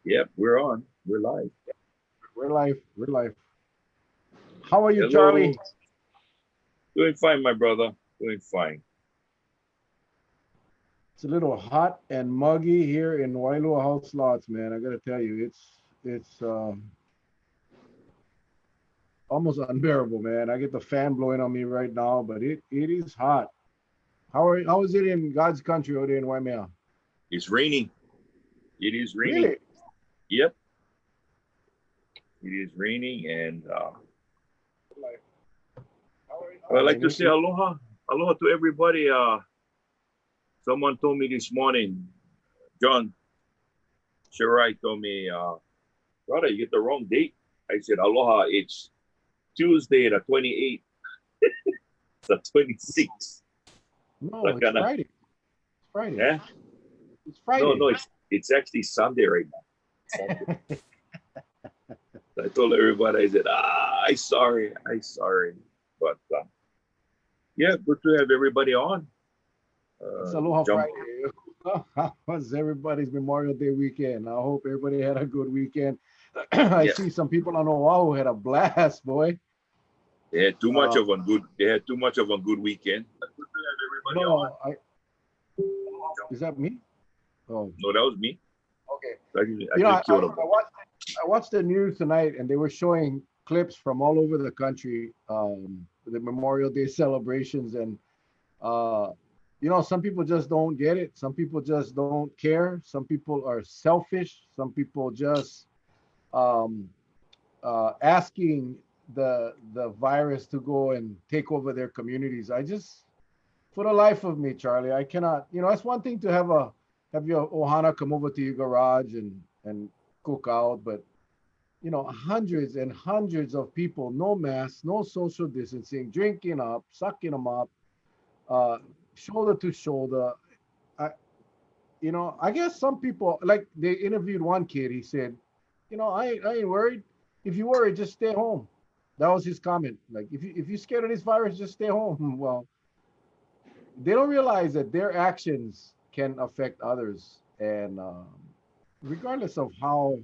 Yep, we're on. We're live. We're live. We're live. How are you, Hello. Charlie? Doing fine, my brother. Doing fine. It's a little hot and muggy here in Wailua House Lots, man. I gotta tell you, it's almost unbearable, man. I get the fan blowing on me right now, but it is hot. How is it in God's country over there in Waimea? It's raining. It is raining. Really? Yep, it is raining. And Like, I'd I like mean, to say aloha. Aloha to everybody. Someone told me this morning, John Shirai told me, brother, you get the wrong date. I said, aloha, it's Tuesday the 28th, the 26th. no, That it's kind of, Friday. It's Friday. eh? It's No, Friday. no, it's actually Sunday right now. Sunday. I told everybody, I said, I sorry. But yeah, good to have everybody on. It's Aloha Jump. Friday. How was everybody's Memorial Day weekend? I hope everybody had a good weekend. I Yeah, see some people on Oahu had a blast, boy. they had too much Uh, of a good. They had too much of a good weekend. But good to have everybody on. no, is that me? Oh, No, that was me. okay. I You know, just killed him. I watched the news tonight, and they were showing clips from all over the country, the Memorial Day celebrations, and uh, some people just don't get it. Some people just don't care. Some people are selfish. Some people just um, asking the virus to go and take over their communities. I just, for the life of me, Charlie, I cannot. It's one thing to have your ohana come over to your garage and cook out, but hundreds and hundreds of people, no masks, no social distancing, drinking up, sucking them up, uh, shoulder to shoulder. I, I guess some people, like, they interviewed one kid. He said, I ain't worried. If you worried, just stay home. That was his comment. Like, if you're scared of this virus, just stay home. Well, they don't realize that their actions can affect others, and regardless of how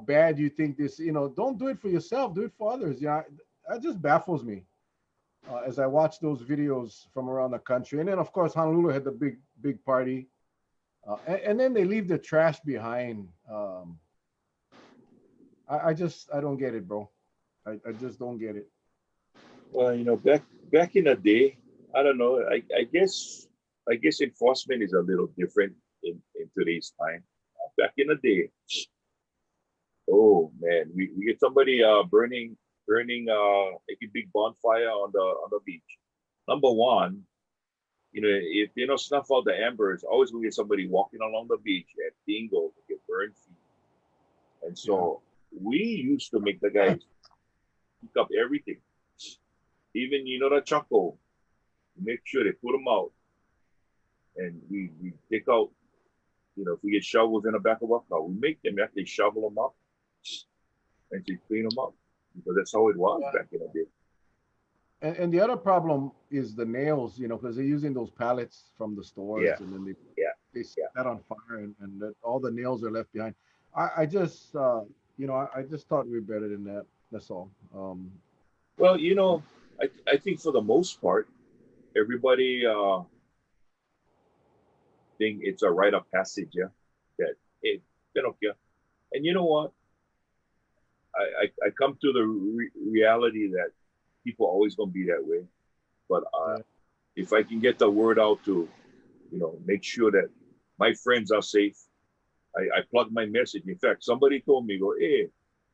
bad you think this, don't do it for yourself. Do it for others. That just baffles me as I watch those videos from around the country. And then, of course, Honolulu had the big party. And then they leave the trash behind. I don't get it, bro. I just don't get it. Well, back in the day, I don't know. I guess enforcement is a little different in today's time. Back in the day, oh man, we get somebody burning like a big bonfire on the beach. Number one, if they don't snuff out the embers, always gonna get somebody walking along the beach at bingo to get burned feet. And Yeah. so we used to make the guys pick up everything, even the charcoal. Make sure they put them out, and we take out. If we get shovels in the back of our car, we make them actually shovel them up and to clean them up because that's how it was back in the day. And the other problem is the nails, because they're using those pallets from the Yeah, stores, and then yeah, they set yeah. that on fire, and that all the nails are left behind. I just, I just thought we were better than that. That's all. Well, I think for the most part, everybody think it's a rite of passage, yeah. That hey, they don't care. And you know what? I come to the reality that people are always gonna be that way. But Yeah. if I can get the word out to, make sure that my friends are safe, I plug my message. In fact, somebody told me, go, hey,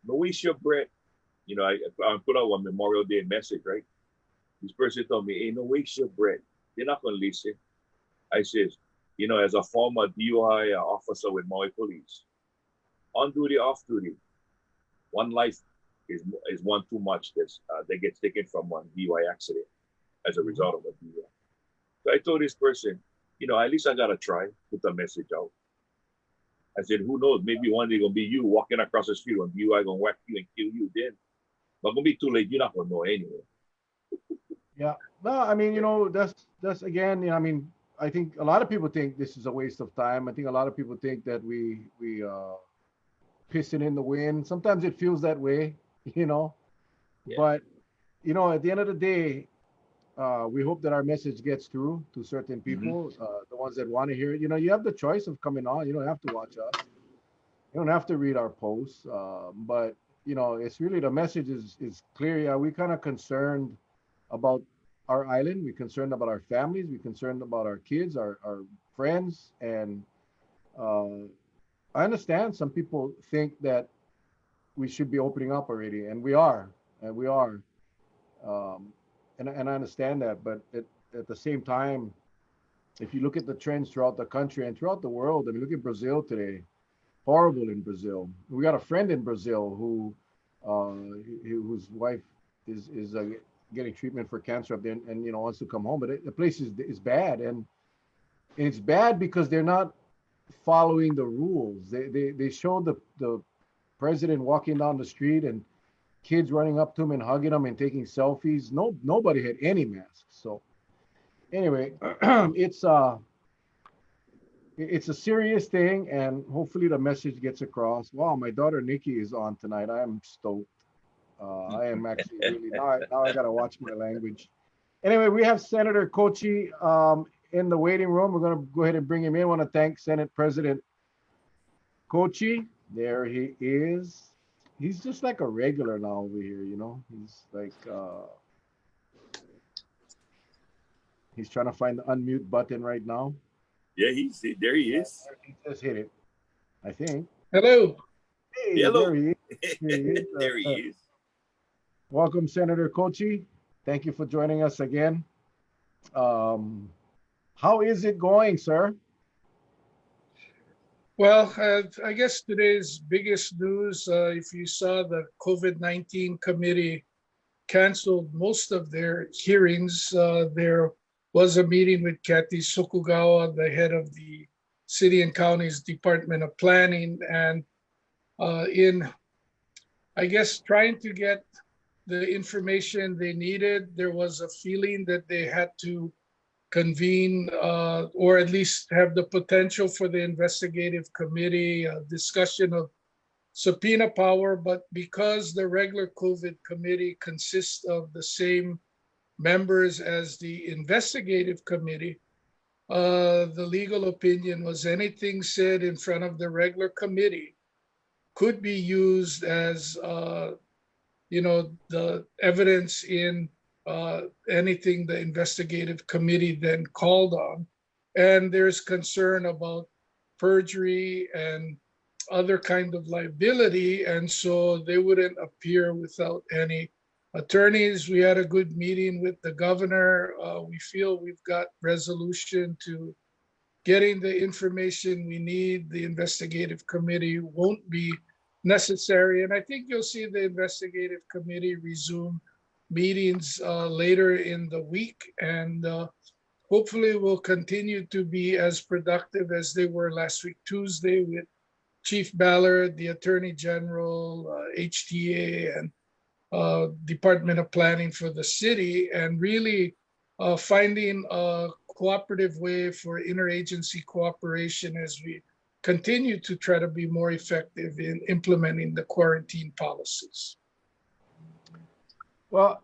no waste your breath. I put out a Memorial Day message, right? This person told me, hey, no waste your breath. They're not gonna listen. I says, as a former DUI officer with Maui Police, on duty, off duty, one life is one too much that gets taken from one DUI accident as a Mhm. result of a DUI. So I told this person, at least I gotta try, put the message out. I said, who knows? Maybe one day gonna be you walking across the street when DUI gonna whack you and kill you then. But gonna be too late. You're not gonna know anyway. Yeah. No, I mean, that's again, I mean, I think a lot of people think this is a waste of time. I think a lot of people think that we pissing in the wind. Sometimes it feels that way, you know. Yeah. But at the end of the day, we hope that our message gets through to certain Hmm. people, the ones that want to hear it. You have the choice of coming on. You don't have to watch us. You don't have to read our posts. But it's really the message is clear. Yeah, we kind of concerned about our island. We're concerned about our families. We're concerned about our kids, our friends, and uh, I understand some people think that we should be opening up already, and we are, and we are. Um, and I understand that, but at the same time, if you look at the trends throughout the country and throughout the world, I mean, look at Brazil today. Horrible in Brazil. We got a friend in Brazil whose wife is getting treatment for cancer up there, and wants to come home, but the place is bad, and it's bad because they're not following the rules. They showed the president walking down the street and kids running up to him and hugging him and taking selfies. Nobody had any masks. So anyway, it's a serious thing, and hopefully the message gets across. Wow, my daughter Nikki is on tonight. I am stoked. I am actually really now. I gotta watch my language. Anyway, we have Senator Kouchi in the waiting room. We're gonna go ahead and bring him in. I want to thank Senate President Kouchi. There he is. He's just like a regular now over here. He's like he's trying to find the unmute button right now. Yeah, there. He is. He just hit it, I think. Hello. Hey, there Hello. he is. Here he is. There he is. Welcome, Senator Kouchi. Thank you for joining us again. Um, how is it going, sir? Well, I guess today's biggest news, if you saw the COVID-19 committee canceled most of their hearings, there was a meeting with Kathy Sukugawa, the head of the City and County's Department of Planning, and in, I guess, trying to get the information they needed, there was a feeling that they had to convene or at least have the potential for the investigative committee discussion of subpoena power. But because the regular COVID committee consists of the same members as the investigative committee, the legal opinion was anything said in front of the regular committee could be used as the evidence in anything the investigative committee then called on. And there's concern about perjury and other kind of liability. And so they wouldn't appear without any attorneys. We had a good meeting with the governor. We feel we've got resolution to getting the information we need. The investigative committee won't be necessary. And I think you'll see the investigative committee resume meetings later in the week. And hopefully will continue to be as productive as they were last week, Tuesday, with Chief Ballard, the Attorney General, HTA, and Department of Planning for the city, and really finding a cooperative way for interagency cooperation as we continue to try to be more effective in implementing the quarantine policies. Well,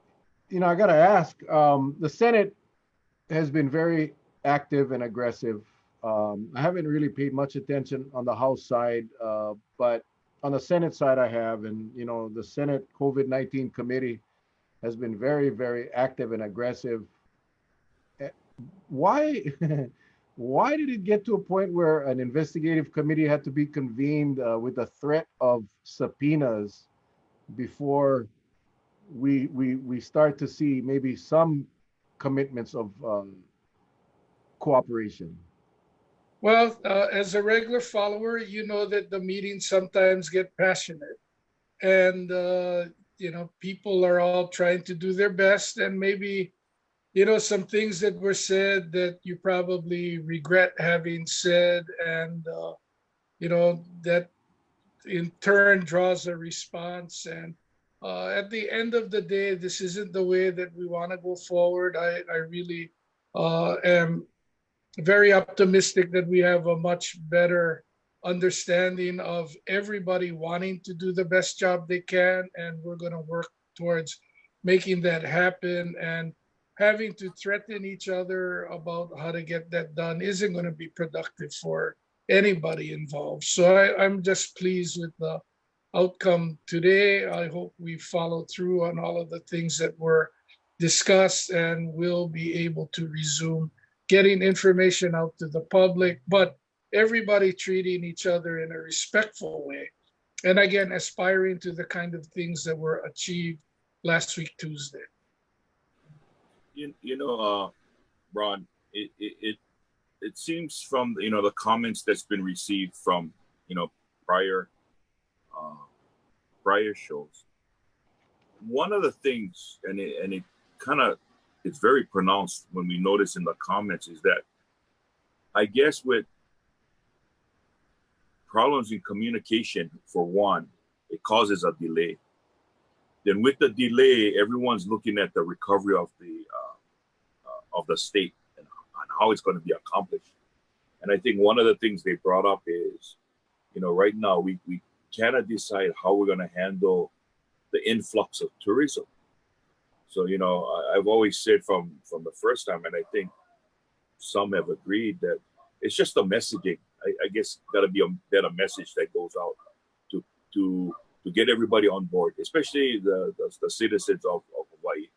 I got to ask. The Senate has been very active and aggressive. I haven't really paid much attention on the House side, but on the Senate side, I have. And the Senate COVID-19 committee has been very, very active and aggressive. Why? Why did it get to a point where an investigative committee had to be convened with the threat of subpoenas before we start to see maybe some commitments of cooperation? Well, as a regular follower, you know that the meetings sometimes get passionate, and people are all trying to do their best, and maybe some things that were said that you probably regret having said, and that in turn draws a response. And at the end of the day, this isn't the way that we want to go forward. I really am very optimistic that we have a much better understanding of everybody wanting to do the best job they can, and we're going to work towards making that happen. And having to threaten each other about how to get that done isn't going to be productive for anybody involved. So I'm just pleased with the outcome today. I hope we follow through on all of the things that were discussed, and we'll be able to resume getting information out to the public, but everybody treating each other in a respectful way. And again, aspiring to the kind of things that were achieved last week, Tuesday. Ron, it seems from the comments that's been received from prior uh, prior shows. One of the things, and it kind of it's very pronounced when we notice in the comments, is that I guess with problems in communication, for one, it causes a delay. Then with the delay, everyone's looking at the recovery of the state and how it's going to be accomplished. And I think one of the things they brought up is, right now we cannot decide how we're going to handle the influx of tourism. So, I've always said from the first time, and I think some have agreed, that it's just the messaging. I guess got to be a better message that goes out to to get everybody on board, especially the citizens of Hawaii,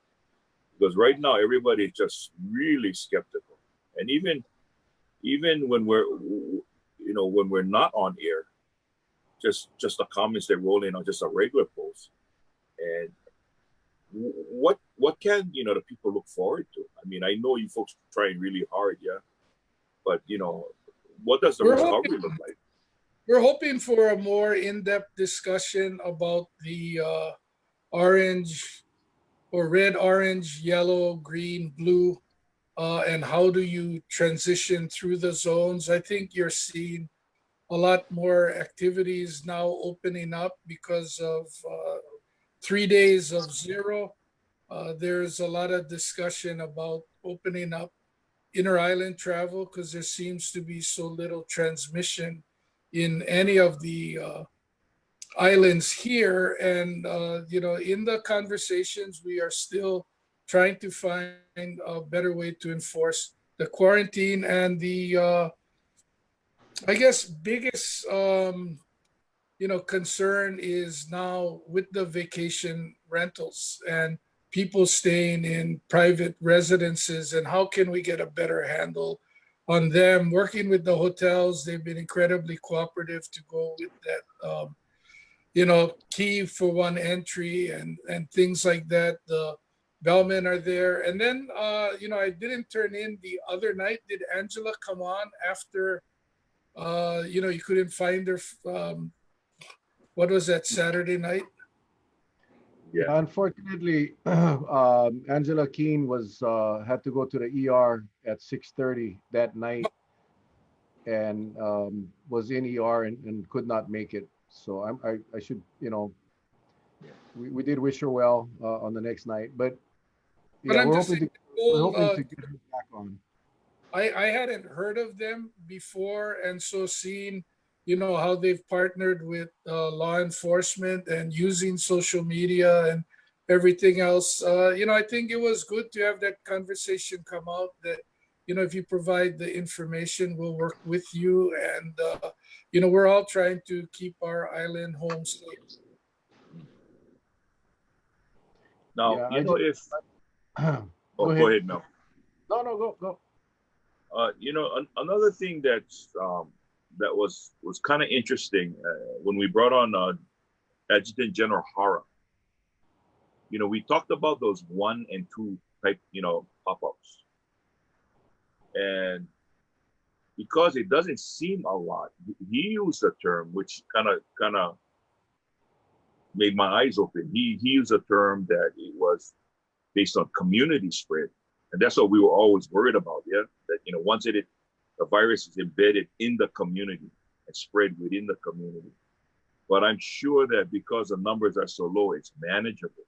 because right now everybody is just really skeptical, and even when we're not on air, just the comments that roll in on just a regular post, and what can the people look forward to? I mean, I know you folks trying really hard, yeah, but what does the recovery look like? We're hoping for a more in-depth discussion about the orange or red, orange, yellow, green, blue, and how do you transition through the zones. I think you're seeing a lot more activities now opening up because of 3 days of zero. There's a lot of discussion about opening up inter-island travel because there seems to be so little transmission in any of the islands here. And, in the conversations, we are still trying to find a better way to enforce the quarantine. And the, I guess, biggest, concern is now with the vacation rentals and people staying in private residences, and how can we get a better handle on them. Working with the hotels, they've been incredibly cooperative to go with that, key for one entry and things like that. The bellmen are there. And then, I didn't turn in the other night. Did Angela come on after, you couldn't find her? What was that, Saturday night? Yeah. Unfortunately, Angela Keene had to go to the ER at 6:30 that night, and was in ER and could not make it. So I should, we did wish her well on the next night, but yeah, I'm we're just hoping saying, to get her back on. I hadn't heard of them before, and so seeing, how they've partnered with law enforcement and using social media and everything else, I think it was good to have that conversation come out that, if you provide the information, we'll work with you, and we're all trying to keep our island home safe. Now, Yeah, if go go ahead. ahead, Mel. No, go. Another thing that was kind of interesting when we brought on Adjutant General Hara. We talked about those 1 and 2 type, pop-ups, and because it doesn't seem a lot, he used a term which kind of made my eyes open. He used a term that it was based on community spread, and that's what we were always worried about. Yeah, that once the virus is embedded in the community and spread within the community. But I'm sure that because the numbers are so low, it's manageable.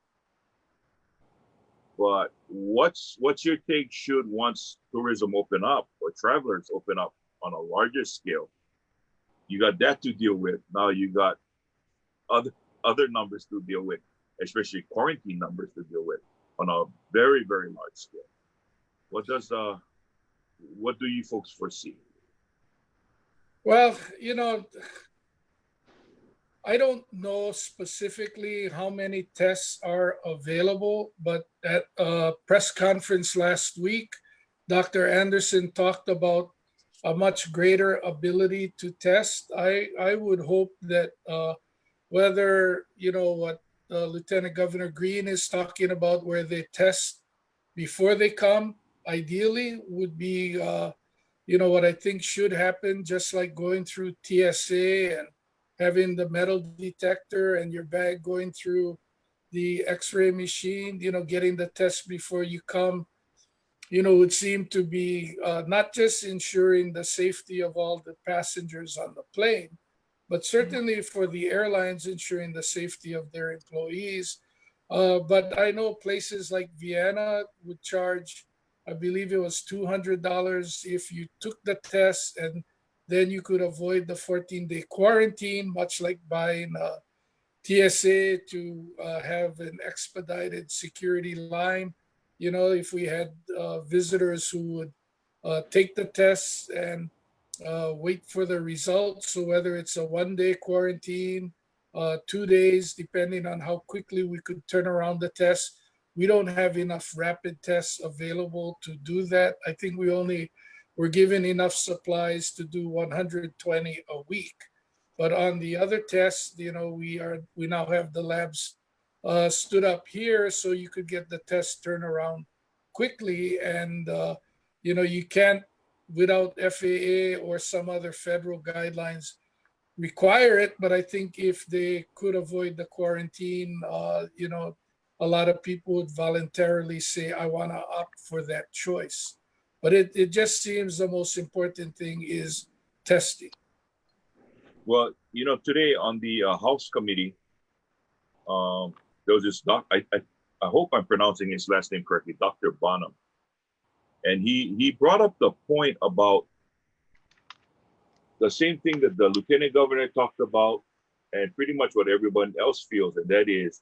But what's your take? Should once tourism open up or travelers open up on a larger scale, you got that to deal with. Now you got other numbers to deal with, especially quarantine numbers to deal with on a very very large scale. What does what do you folks foresee? Well, I don't know specifically how many tests are available, but at a press conference last week, Dr. Anderson talked about a much greater ability to test. I would hope that whether, what Lieutenant Governor Green is talking about, where they test before they come, ideally would be, what I think should happen, just like going through TSA and having the metal detector and your bag going through the x-ray machine, getting the test before you come, would seem to be not just ensuring the safety of all the passengers on the plane, but certainly for the airlines ensuring the safety of their employees. But I know places like Vienna would charge, I believe it was $200 if you took the test, and then you could avoid the 14-day quarantine, much like buying TSA to have an expedited security line. If we had visitors who would take the tests and wait for the results. So whether it's a 1-day quarantine, 2 days, depending on how quickly we could turn around the test. We don't have enough rapid tests available to do that. I think we're given enough supplies to do 120 a week. But on the other tests, we now have the labs stood up here, so you could get the test turned around quickly, and you can't, without FAA or some other federal guidelines, require it. But I think if they could avoid the quarantine, a lot of people would voluntarily say, I want to opt for that choice. But it just seems the most important thing is testing. Well, today on the House committee, there was this doc. I hope I'm pronouncing his last name correctly, Dr. Bonham, and he brought up the point about the same thing that the lieutenant governor talked about, and pretty much what everyone else feels, and that is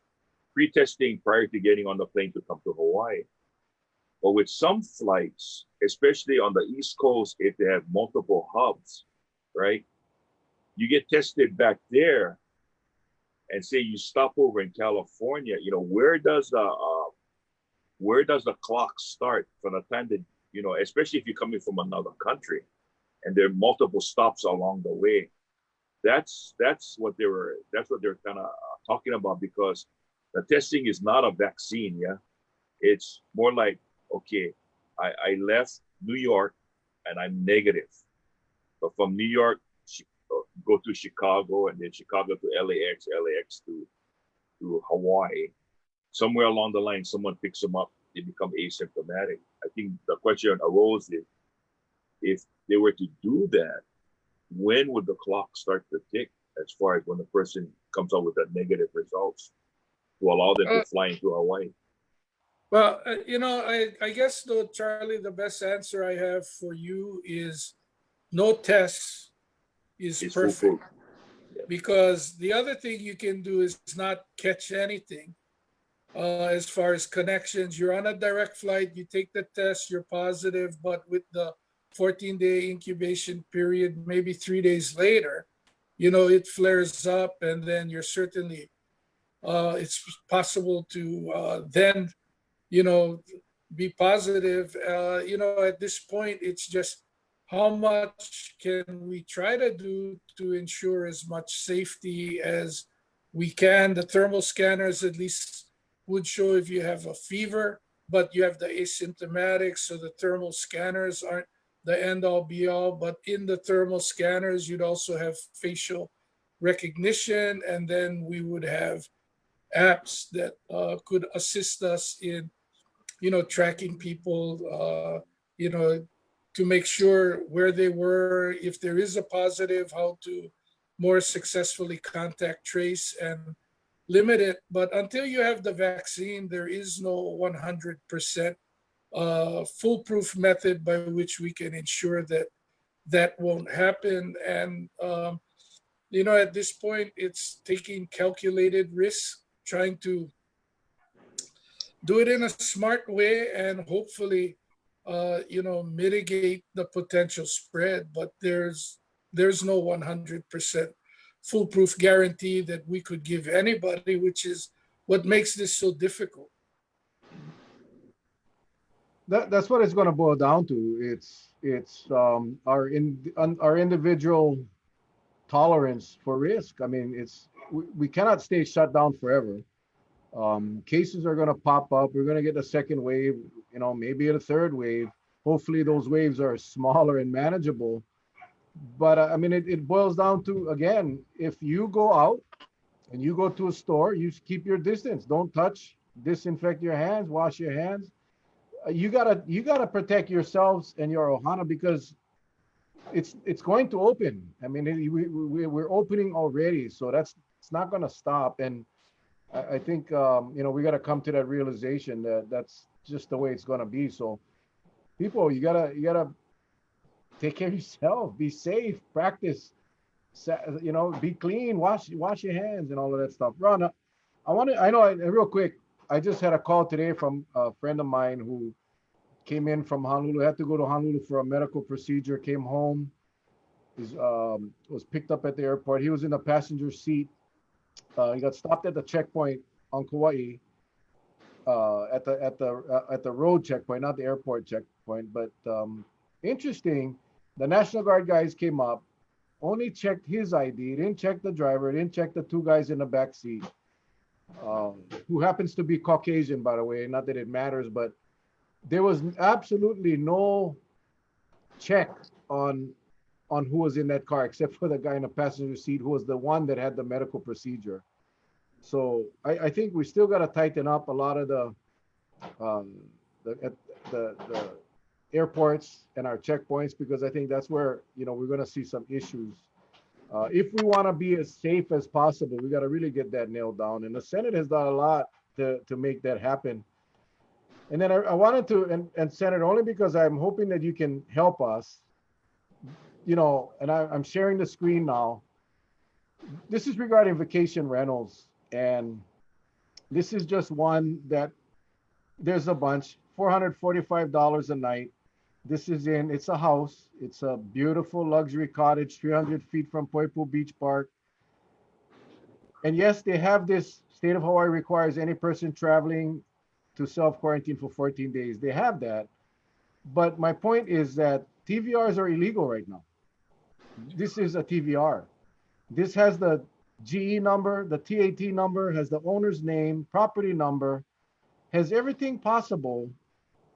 pre-testing prior to getting on the plane to come to Hawaii. But with some flights, especially on the East Coast, if they have multiple hubs, right? You get tested back there, and say you stop over in California. Where does the clock start from the time that especially if you're coming from another country, and there are multiple stops along the way. That's what they're kind of talking about, because the testing is not a vaccine. Yeah, it's more like, okay, I left New York and I'm negative, but from New York go to Chicago, and then Chicago to LAX to Hawaii. Somewhere along the line, someone picks them up, they become asymptomatic. I think the question arose is, if they were to do that, when would the clock start to tick as far as when the person comes out with the negative results to allow them to fly into Hawaii? Well, I guess though, Charlie, the best answer I have for you is no tests is It's perfect. Yeah. Because the other thing you can do is not catch anything as far as connections. You're on a direct flight, you take the test, you're positive, but with the 14-day incubation period, maybe 3 days later, it flares up, and then you're certainly, it's possible to then, be positive. At this point, it's just how much can we try to do to ensure as much safety as we can. The thermal scanners at least would show if you have a fever, but you have the asymptomatic, so the thermal scanners aren't the end all be all. But in the thermal scanners, you'd also have facial recognition, and then we would have apps that could assist us in, tracking people, to make sure where they were, if there is a positive, how to more successfully contact trace and limit it. But until you have the vaccine, there is no 100% foolproof method by which we can ensure that that won't happen. And at this point, it's taking calculated risks, trying to do it in a smart way, and hopefully, mitigate the potential spread. But there's no 100% foolproof guarantee that we could give anybody, which is what makes this so difficult. That's what it's going to boil down to. It's our individual tolerance for risk. I mean, we cannot stay shut down forever. Cases are going to pop up. We're going to get a second wave, maybe a third wave. Hopefully those waves are smaller and manageable. But I mean, it boils down to, again, if you go out and you go to a store, you keep your distance. Don't touch, disinfect your hands, wash your hands. You gotta protect yourselves and your ohana, because it's going to open. I mean, we're opening already, so it's not going to stop. And I think we got to come to that realization that that's just the way it's going to be. So people, you gotta take care of yourself, be safe, practice, be clean, wash your hands and all of that stuff. Ron, real quick, I just had a call today from a friend of mine who came in from Honolulu, had to go to Honolulu for a medical procedure, came home, was picked up at the airport. He was in the passenger seat. He got stopped at the checkpoint on Kauai, at the road checkpoint, not the airport checkpoint. But interesting, the National Guard guys came up, only checked his ID, didn't check the driver, didn't check the two guys in the back seat, who happens to be Caucasian, by the way. Not that it matters, but there was absolutely no check on who was in that car, except for the guy in the passenger seat, who was the one that had the medical procedure. So I think we still got to tighten up a lot of the airports and our checkpoints, because I think that's where we're going to see some issues. If we want to be as safe as possible, we got to really get that nailed down. And the Senate has done a lot to make that happen. And then I wanted to, and Senator, only because I'm hoping that you can help us, and I'm sharing the screen now. This is regarding vacation rentals. And this is just one that there's a bunch, $445 a night. It's a house. It's a beautiful luxury cottage, 300 feet from Poipu Beach Park. And yes, they have this, state of Hawaii requires any person traveling to self-quarantine for 14 days. They have that. But my point is that TVRs are illegal right now. This is a TVR. This has the GE number, the TAT number, has the owner's name, property number, has everything possible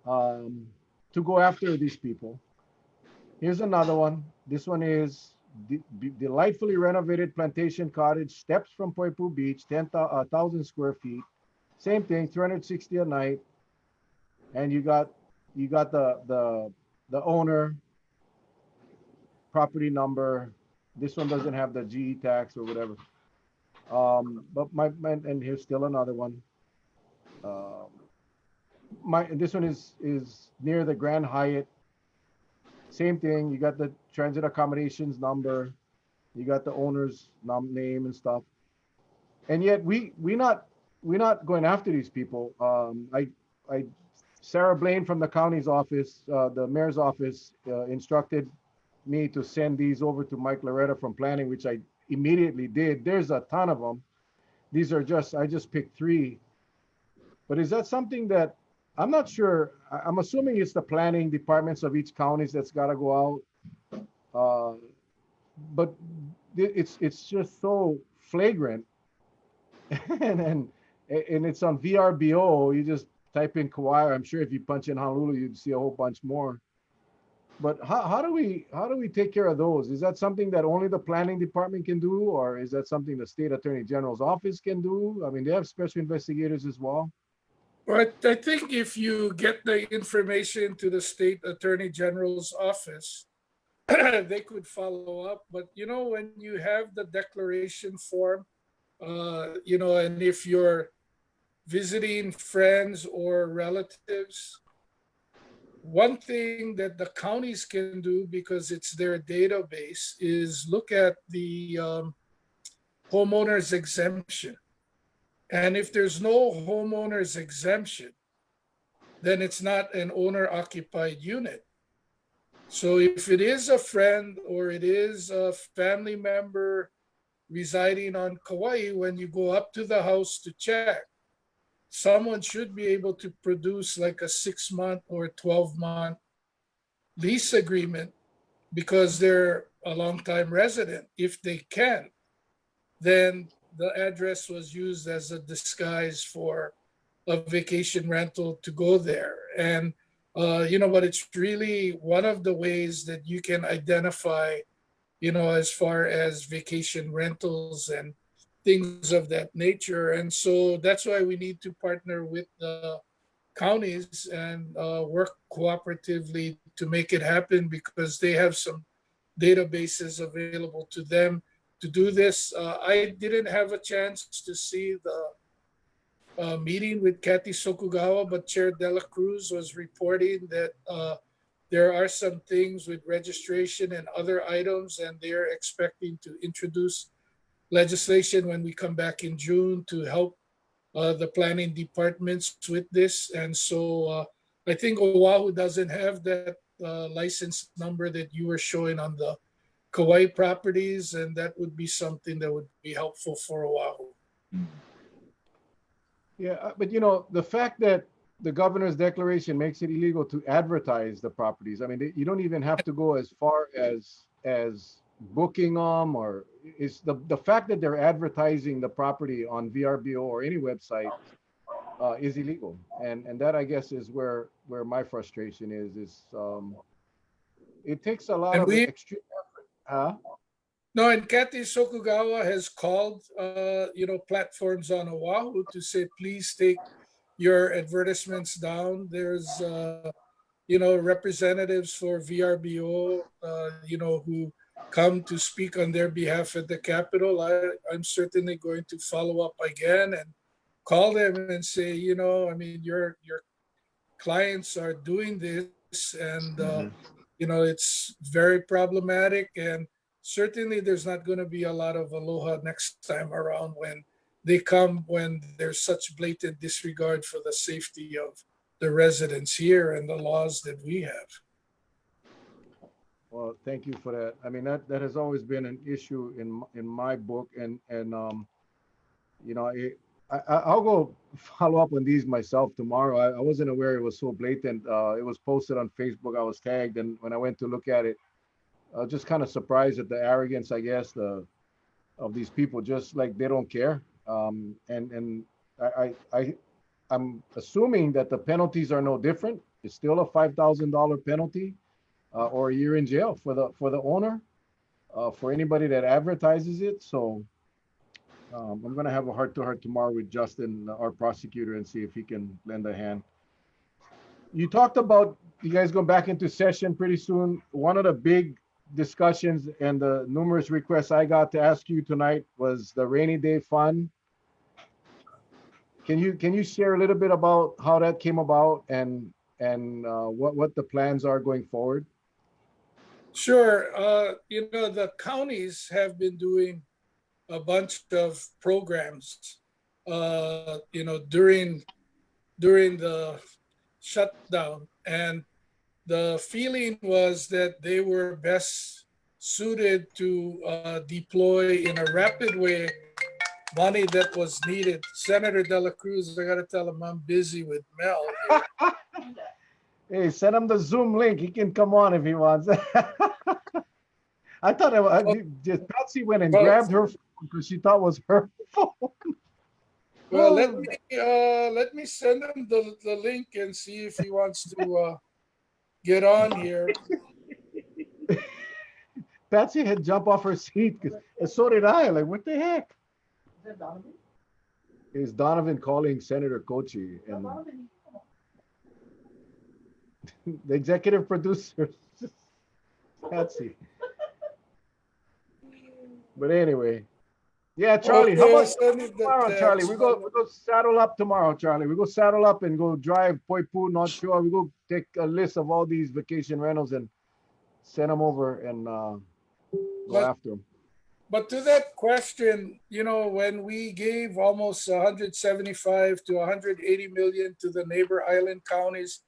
to go after these people. Here's another one. This one is delightfully renovated plantation cottage, steps from Poipu Beach, 10,000 square feet. Same thing, 360 a night. And you got the owner, property number. This one doesn't have the GE tax or whatever. But and here's still another one. This one is near the Grand Hyatt. Same thing. You got the transit accommodations number. You got the owner's name and stuff. And yet we're not going after these people. Sarah Blaine from the county's office, the mayor's office, instructed me to send these over to Mike Loretta from planning, which I immediately did. There's a ton of them. These are I just picked 3. But is that something that, I'm not sure, I'm assuming it's the planning departments of each county that's got to go out. But it's just so flagrant. and it's on VRBO. You just type in Kauai. I'm sure if you punch in Honolulu, you'd see a whole bunch more. But how do we take care of those? Is that something that only the planning department can do, or is that something the state attorney general's office can do? I mean, they have special investigators as well. But I think if you get the information to the state attorney general's office, they could follow up. But when you have the declaration form And if you're visiting friends or relatives, one thing that the counties can do, because it's their database, is look at the homeowner's exemption. And if there's no homeowner's exemption, then it's not an owner occupied unit. So if it is a friend or it is a family member residing on Kauai, when you go up to the house to check, someone should be able to produce like a 6-month or 12-month lease agreement because they're a long-time resident. If they can, then the address was used as a disguise for a vacation rental to go there. And but it's really one of the ways that you can identify, as far as vacation rentals and things of that nature. And so that's why we need to partner with the counties and work cooperatively to make it happen, because they have some databases available to them to do this. I didn't have a chance to see the meeting with Kathy Sokugawa, but Chair Dela Cruz was reporting that there are some things with registration and other items, and they're expecting to introduce legislation when we come back in June to help the planning departments with this. And so I think Oahu doesn't have that license number that you were showing on the Kauai properties, and that would be something that would be helpful for Oahu. Yeah, but the fact that the governor's declaration makes it illegal to advertise the properties. I mean, you don't even have to go as far as booking them, or it's the fact that they're advertising the property on VRBO or any website is illegal, and that, I guess, is where my frustration is. It takes a lot And of extreme effort, huh? No, and Kathy Sokugawa has called, platforms on Oahu to say, please take your advertisements down. There's, representatives for VRBO, who come to speak on their behalf at the Capitol. I'm certainly going to follow up again and call them and say, your clients are doing this, and it's very problematic. And certainly there's not going to be a lot of aloha next time around when they come, when there's such blatant disregard for the safety of the residents here and the laws that we have. Well, thank you for that. I mean, that has always been an issue in my book, and I'll go follow up on these myself tomorrow. I wasn't aware it was so blatant. It was posted on Facebook. I was tagged, and when I went to look at it, I was just kind of surprised at the arrogance, I guess, of these people. Just like they don't care. And I'm assuming that the penalties are no different. It's still a $5,000 penalty, or a year in jail for the owner, for anybody that advertises it. So. I'm going to have a heart-to-heart tomorrow with Justin, our prosecutor, and see if he can lend a hand. You talked about you guys going back into session pretty soon. One of the big discussions and the numerous requests I got to ask you tonight was the rainy day fund. Can you share a little bit about how that came about and what the plans are going forward? Sure. The counties have been doing a bunch of programs, during the shutdown, and the feeling was that they were best suited to deploy in a rapid way money that was needed. Senator De La Cruz, I got to tell him I'm busy with Mel here. Hey, send him the Zoom link. He can come on if he wants. I thought just Patsy went and grabbed her phone because she thought it was her phone. Well, let me send him the link and see if he wants to get on here. Patsy had jumped off her seat, and so did I. Like, what the heck? Is that Donovan? Is Donovan calling Senator Kouchi? And the executive producer, Patsy. But anyway, Yeah, Charlie. How Okay, I'll about send you the tomorrow, Charlie? text. We go saddle up tomorrow, Charlie. We go saddle up and go drive Poipu, North Shore. We go take a list of all these vacation rentals and send them over and go But after them. but to that question, when we gave almost 175 to 180 million to the neighbor island counties,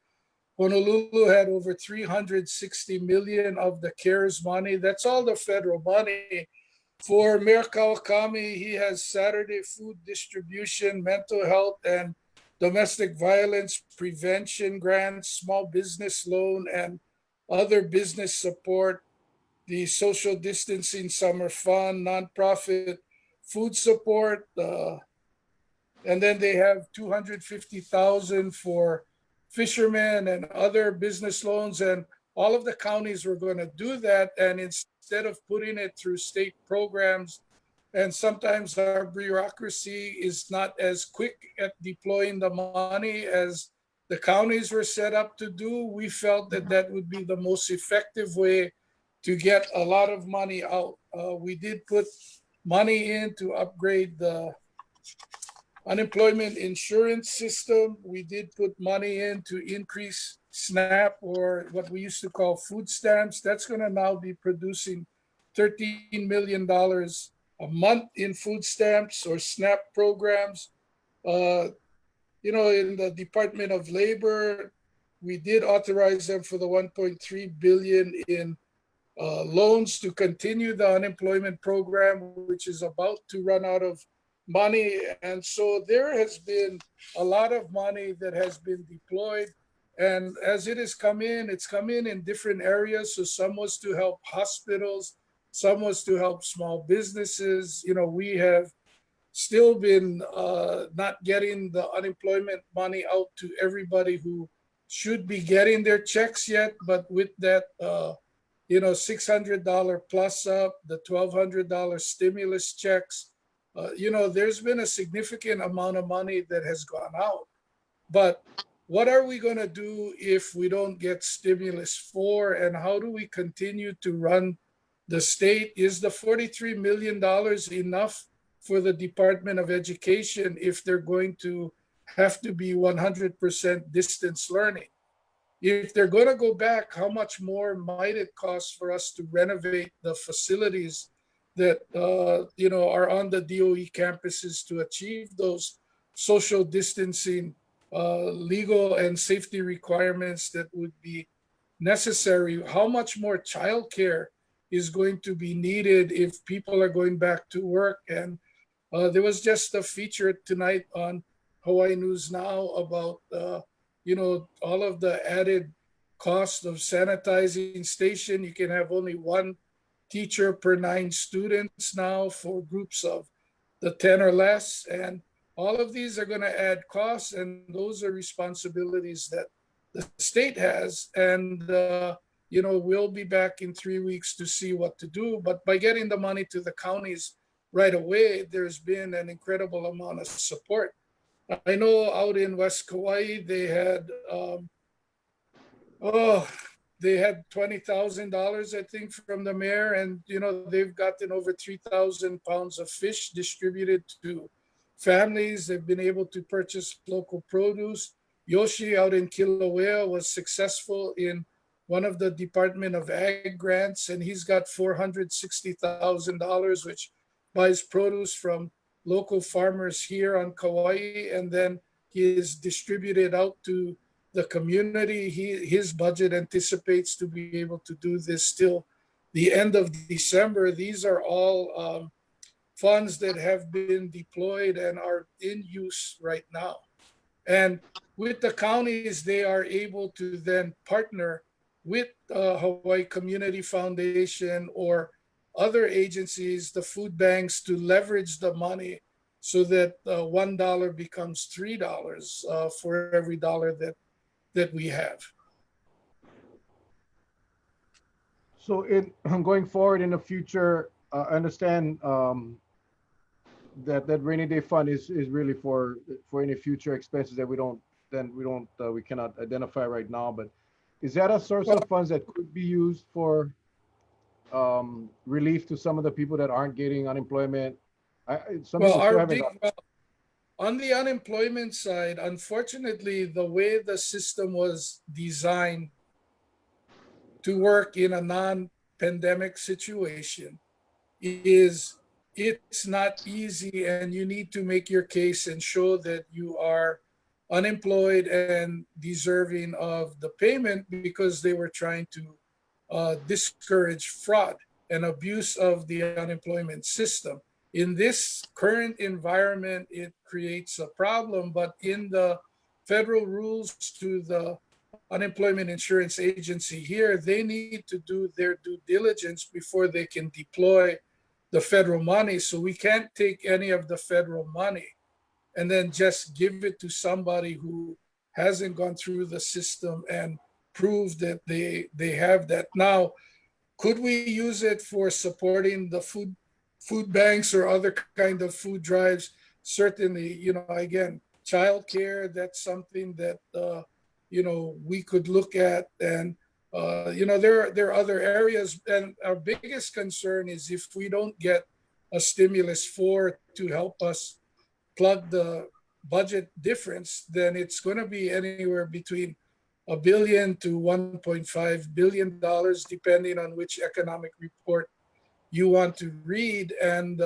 Honolulu had over 360 million of the CARES money. That's all the federal money. For Mayor Kawakami, he has Saturday food distribution, mental health and domestic violence prevention grants, small business loan, and other business support, the social distancing summer fund, nonprofit food support, and then they have 250,000 for fishermen and other business loans. And all of the counties were going to do that. And instead of putting it through state programs, and sometimes our bureaucracy is not as quick at deploying the money as the counties were set up to do, we felt that that would be the most effective way to get a lot of money out. We did put money in to upgrade the unemployment insurance system. We did put money in to increase SNAP, or what we used to call food stamps. That's going to now be producing $13 million a month in food stamps or SNAP programs. Uh, in the Department of Labor, we did authorize them for the 1.3 billion in loans to continue the unemployment program, which is about to run out of money. And so there has been a lot of money that has been deployed. And as it has come in, it's come in different areas. So some was to help hospitals, some was to help small businesses. We have still been not getting the unemployment money out to everybody who should be getting their checks yet. But with that, $600 plus up, the $1,200 stimulus checks. There's been a significant amount of money that has gone out. But what are we going to do if we don't get stimulus for? And how do we continue to run the state? Is the $43 million enough for the Department of Education if they're going to have to be 100% distance learning? If they're going to go back, how much more might it cost for us to renovate the facilities that are on the DOE campuses to achieve those social distancing, legal and safety requirements that would be necessary? How much more childcare is going to be needed if people are going back to work? And there was just a feature tonight on Hawaii News Now about all of the added cost of sanitizing station. You can have only one teacher per 9 students now for groups of the 10 or less. And all of these are going to add costs, and those are responsibilities that the state has. And, we'll be back in 3 weeks to see what to do. But by getting the money to the counties right away, there's been an incredible amount of support. I know out in West Kauai, oh, they had $20,000, I think, from the mayor, and they've gotten over 3,000 pounds of fish distributed to families. They've been able to purchase local produce. Yoshi out in Kilauea was successful in one of the Department of Ag grants, and he's got $460,000, which buys produce from local farmers here on Kauai, and then he is distributed out to the community. His budget anticipates to be able to do this till the end of December. These are all funds that have been deployed and are in use right now. And with the counties, they are able to then partner with Hawaii Community Foundation or other agencies, the food banks, to leverage the money so that $1 becomes $3 for every dollar that we have. So going forward in the future, I understand that rainy day fund is really for any future expenses that we cannot identify right now. But is that a source of funds that could be used for relief to some of the people that aren't getting unemployment Some Well, people still haven't got. well, on the unemployment side, unfortunately, the way the system was designed to work in a non-pandemic situation is it's not easy, and you need to make your case and show that you are unemployed and deserving of the payment, because they were trying to discourage fraud and abuse of the unemployment system. In this current environment, it creates a problem, but in the federal rules to the unemployment insurance agency here, they need to do their due diligence before they can deploy the federal money. So we can't take any of the federal money and then just give it to somebody who hasn't gone through the system and prove that they have that. Now, could we use it for supporting the food banks or other kind of food drives? Certainly, again, childcare, that's something that we could look at. And there are other areas, and our biggest concern is if we don't get a stimulus four to help us plug the budget difference, then it's going to be anywhere between $1 billion to $1.5 billion, depending on which economic report you want to read. And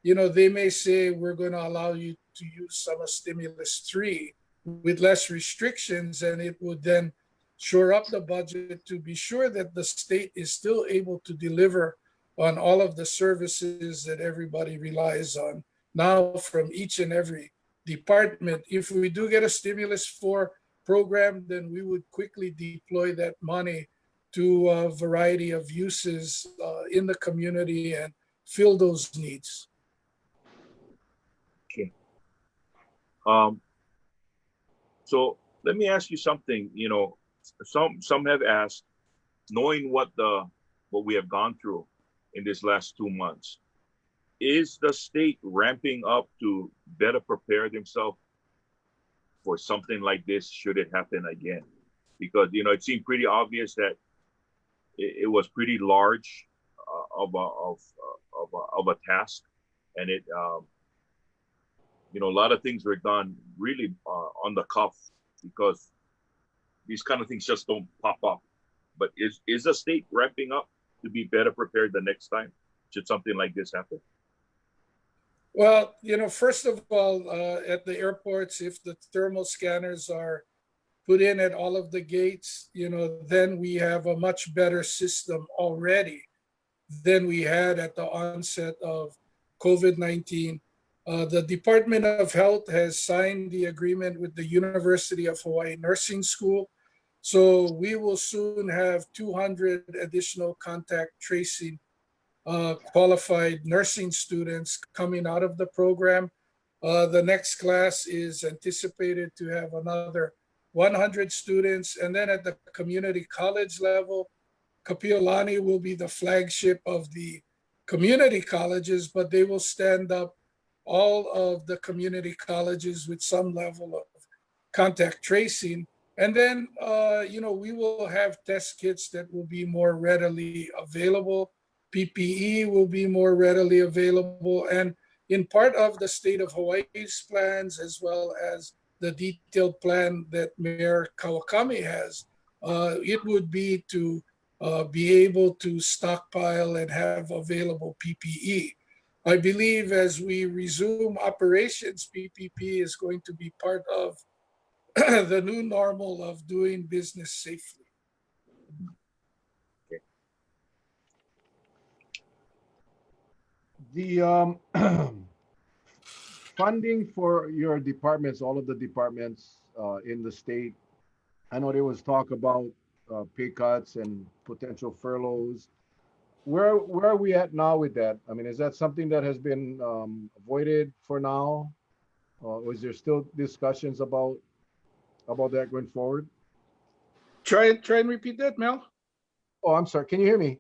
they may say we're going to allow you to use some of stimulus three with less restrictions, and it would then shore up the budget to be sure that the state is still able to deliver on all of the services that everybody relies on now from each and every department. If we do get a stimulus four program, then we would quickly deploy that money to a variety of uses in the community and fill those needs. Okay. So let me ask you something. Some have asked, knowing what we have gone through in this last 2 months, is the state ramping up to better prepare themselves for something like this should it happen again? Because it seemed pretty obvious that it was pretty large of a task, and it a lot of things were done really on the cuff, because these kind of things just don't pop up. But is the state ramping up to be better prepared the next time should something like this happen? Well, first of all, at the airports, if the thermal scanners are put in at all of the gates, then we have a much better system already than we had at the onset of COVID-19. The Department of Health has signed the agreement with the University of Hawaii Nursing School. So we will soon have 200 additional contact tracing qualified nursing students coming out of the program. The next class is anticipated to have another 100 students. And then at the community college level, Kapiolani will be the flagship of the community colleges, but they will stand up all of the community colleges with some level of contact tracing. And then, we will have test kits that will be more readily available. PPE will be more readily available. And in part of the state of Hawaii's plans, as well as the detailed plan that Mayor Kawakami has, it would be to be able to stockpile and have available PPE. I believe as we resume operations, PPP is going to be part of the new normal of doing business safely. The funding for your departments, all of the departments in the state, I know there was talk about pay cuts and potential furloughs. Where are we at now with that? I mean, is that something that has been avoided for now? Or is there still discussions about that going forward? Try and repeat that, Mel. Oh, I'm sorry. Can you hear me?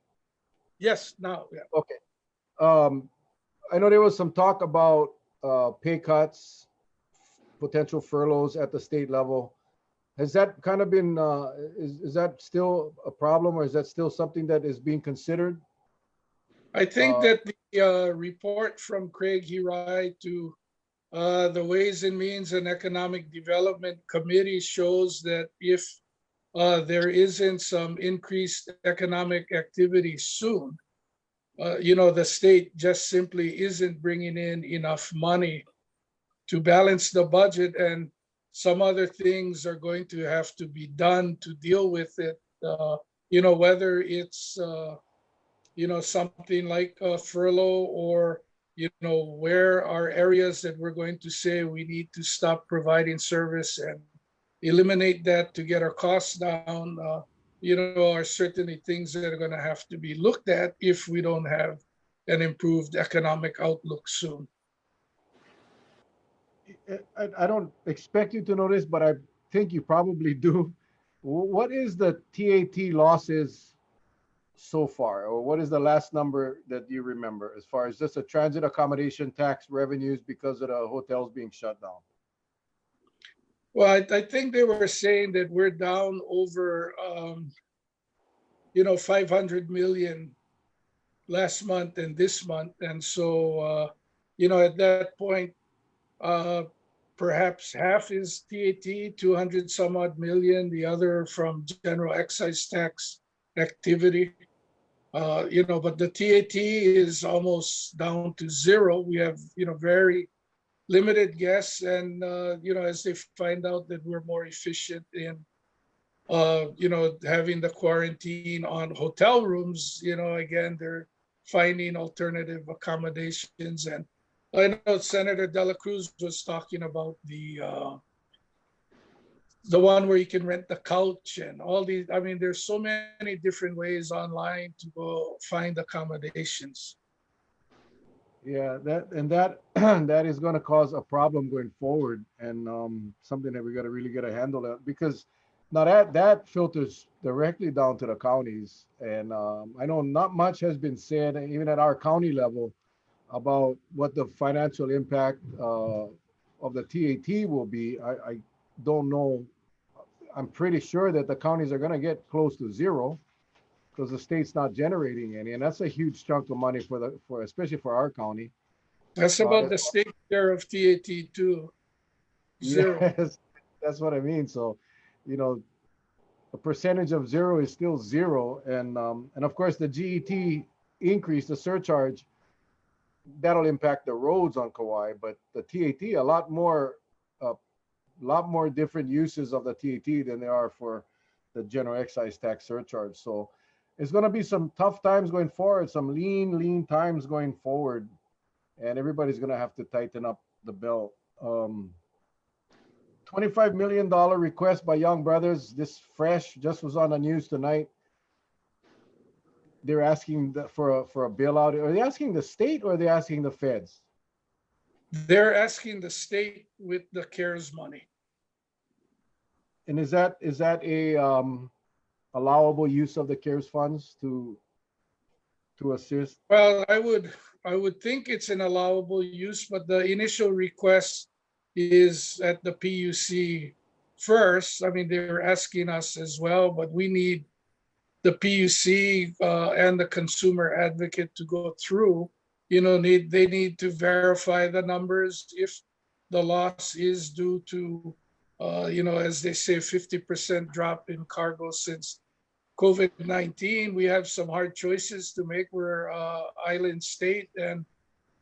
Yes, now. Yeah. Okay. I know there was some talk about pay cuts, potential furloughs at the state level. Has that kind of been, is that still a problem, or is that still something that is being considered? I think that report from Craig Hirai to the Ways and Means and Economic Development Committee shows that if there isn't some increased economic activity soon, the state just simply isn't bringing in enough money to balance the budget, and some other things are going to have to be done to deal with it. Whether it's something like a furlough, or where are areas that we're going to say we need to stop providing service and eliminate that to get our costs down, are certainly things that are going to have to be looked at if we don't have an improved economic outlook soon. I don't expect you to know this, but I think you probably do. What is the TAT losses so far, or what is the last number that you remember as far as just a transit accommodation tax revenues because of the hotels being shut down? Well, I think they were saying that we're down over, 500 million last month and this month. And so, at that point, perhaps half is TAT, 200 some odd million, the other from general excise tax activity. But the TAT is almost down to zero. We have, very limited guests, and as they find out that we're more efficient in having the quarantine on hotel rooms, again, they're finding alternative accommodations. And I know Senator De La Cruz was talking about the one where you can rent the couch and all these. I mean, there's so many different ways online to go find accommodations. Yeah, that is going to cause a problem going forward, and something that we got to really get a handle on, because now that filters directly down to the counties, and I know not much has been said even at our county level about what the financial impact of the TAT will be. I don't know. I'm pretty sure that the counties are going to get close to zero, because the state's not generating any, and that's a huge chunk of money for especially for our county. That's about the state share of TAT too. Zero. Yes, that's what I mean. So, a percentage of zero is still zero, and of course the GET increase, the surcharge, that'll impact the roads on Kauai, but the TAT, a lot more different uses of the TAT than there are for the general excise tax surcharge. So it's going to be some tough times going forward, some lean times going forward, and everybody's going to have to tighten up the belt. $25 million request by Young Brothers, just was on the news tonight. They're asking for a bailout. Are they asking the state, or are they asking the feds? They're asking the state with the CARES money. And is that a allowable use of the CARES funds to assist? Well, I would think it's an allowable use, but the initial request is at the PUC first. I mean, they're asking us as well, but we need the PUC and the consumer advocate to go through. They need to verify the numbers. If the loss is due to, as they say, 50% drop in cargo since COVID-19, we have some hard choices to make. We're island state, and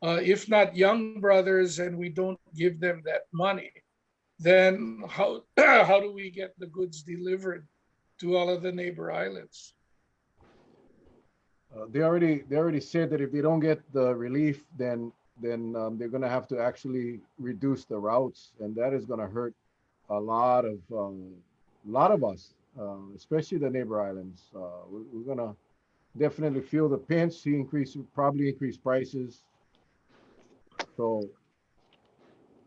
if not Young Brothers, and we don't give them that money, then how do we get the goods delivered to all of the neighbor islands? They already said that if they don't get the relief, then they're going to have to actually reduce the routes, and that is going to hurt a lot of us, especially the neighbor islands. We're going to definitely feel the pinch. Probably increase prices. So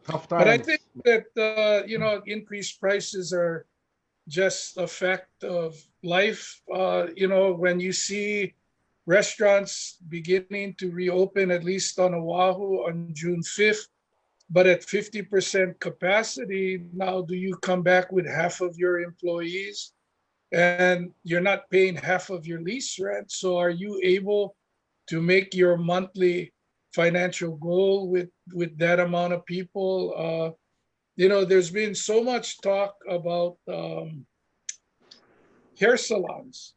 tough times. But I think that increased prices are just a fact of life. When you see restaurants beginning to reopen, at least on Oahu on June 5th, but at 50% capacity, now do you come back with half of your employees and you're not paying half of your lease rent? So are you able to make your monthly financial goal with that amount of people. There's been so much talk about hair salons,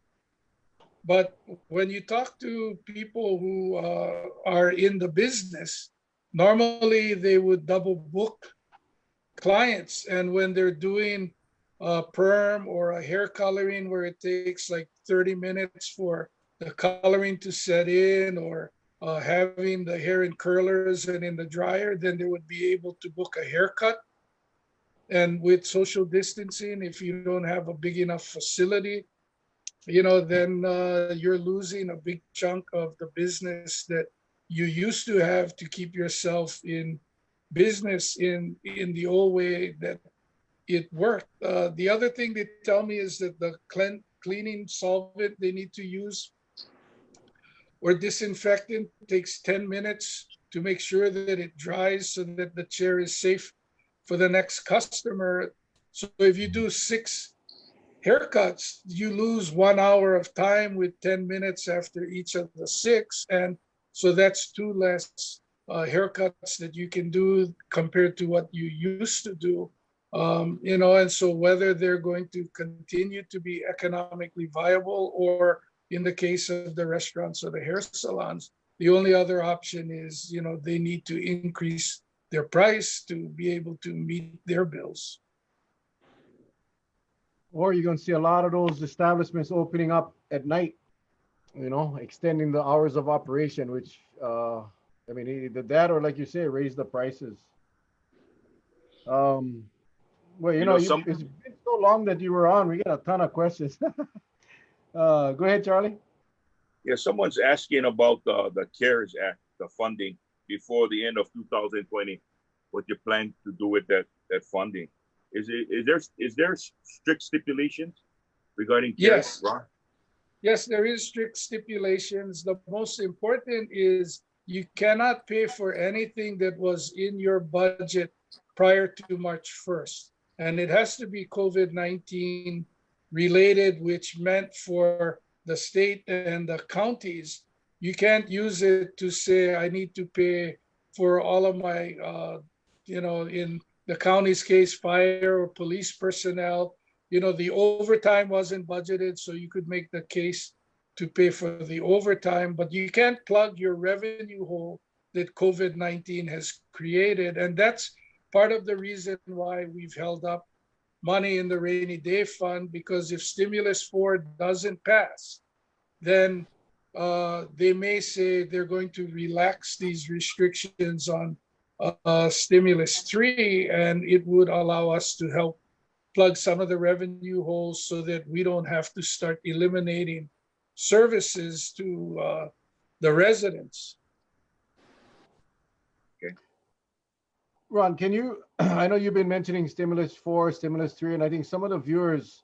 but when you talk to people who are in the business, normally they would double book clients, and when they're doing a perm or a hair coloring where it takes like 30 minutes for the coloring to set in, or having the hair in curlers and in the dryer, then they would be able to book a haircut. And with social distancing, if you don't have a big enough facility, then you're losing a big chunk of the business that you used to have to keep yourself in business in the old way that it worked. The other thing they tell me is that the cleaning solvent they need to use or disinfectant takes 10 minutes to make sure that it dries so that the chair is safe for the next customer. So if you do 6 haircuts, you lose 1 hour of time with 10 minutes after each of the 6. And so that's 2 less haircuts that you can do compared to what you used to do. And so whether they're going to continue to be economically viable, or in the case of the restaurants or the hair salons, the only other option is, they need to increase their price to be able to meet their bills. Or you're going to see a lot of those establishments opening up at night, extending the hours of operation, which, either that or, like you say, raise the prices. Well, it's been so long that you were on. We got a ton of questions. Go ahead, Charlie. Yeah, someone's asking about the CARES Act, the funding before the end of 2020. What you plan to do with that funding? Is there strict stipulations regarding CARES? Yes. Yes, there is strict stipulations. The most important is you cannot pay for anything that was in your budget prior to March 1st. And it has to be COVID-19 related, which meant for the state and the counties, you can't use it to say, I need to pay for all of my, in the county's case, fire or police personnel. The overtime wasn't budgeted, so you could make the case to pay for the overtime, but you can't plug your revenue hole that COVID-19 has created. And that's part of the reason why we've held up money in the rainy day fund, because if stimulus 4 doesn't pass, then they may say they're going to relax these restrictions on stimulus 3, and it would allow us to help plug some of the revenue holes so that we don't have to start eliminating services to the residents. Okay. Ron, can you, I know you've been mentioning stimulus 4, stimulus 3, and I think some of the viewers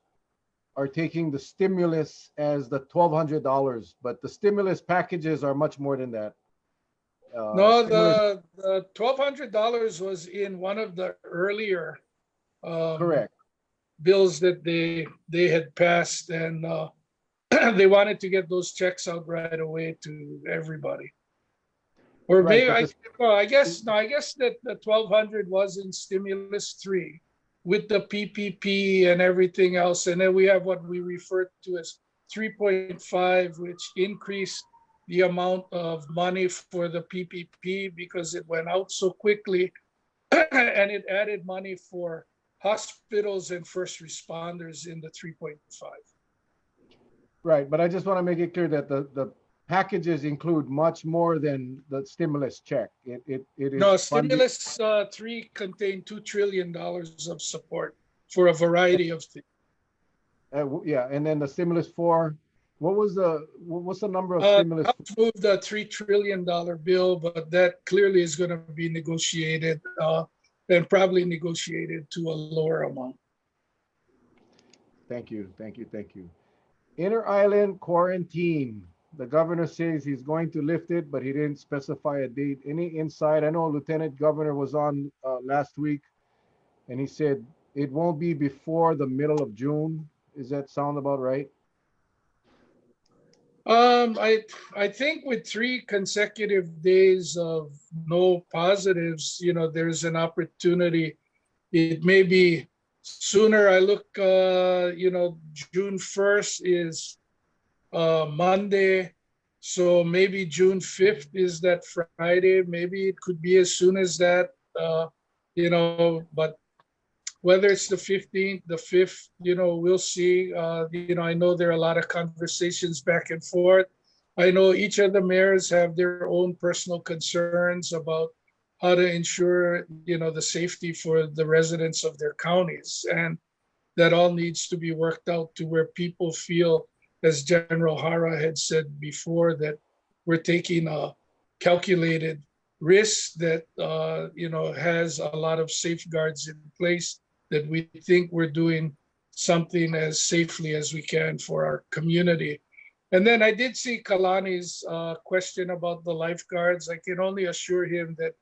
are taking the stimulus as the $1,200, but the stimulus packages are much more than that. No, the $1,200 was in one of the earlier correct bills that they had passed, and they wanted to get those checks out right away to everybody. Or maybe I guess that the 1,200 was in stimulus 3 with the PPP and everything else, and then we have what we refer to as 3.5, which increased the amount of money for the PPP because it went out so quickly, and it added money for hospitals and first responders in the 3.5. Right, but I just want to make it clear that the packages include much more than the stimulus check. It is no, stimulus 3 contained $2 trillion of support for a variety of things. Yeah, and then the stimulus 4. What's the number of stimulus? House moved the $3 trillion bill, but that clearly is going to be negotiated and probably negotiated to a lower amount. Thank you. Inner island quarantine. The governor says he's going to lift it, but he didn't specify a date. Any insight? I know Lieutenant Governor was on last week, and he said it won't be before the middle of June. Does that sound about right? I think with 3 consecutive days of no positives, there's an opportunity. It may be sooner. I look, June 1st is Monday, so maybe June 5th is that Friday. Maybe it could be as soon as that. But whether it's the 15th, the 5th, we'll see. I know there are a lot of conversations back and forth. I know each of the mayors have their own personal concerns about how to ensure, the safety for the residents of their counties. And that all needs to be worked out to where people feel, as General Hara had said before, that we're taking a calculated risk that, has a lot of safeguards in place, that we think we're doing something as safely as we can for our community. And then I did see Kalani's question about the lifeguards. I can only assure him that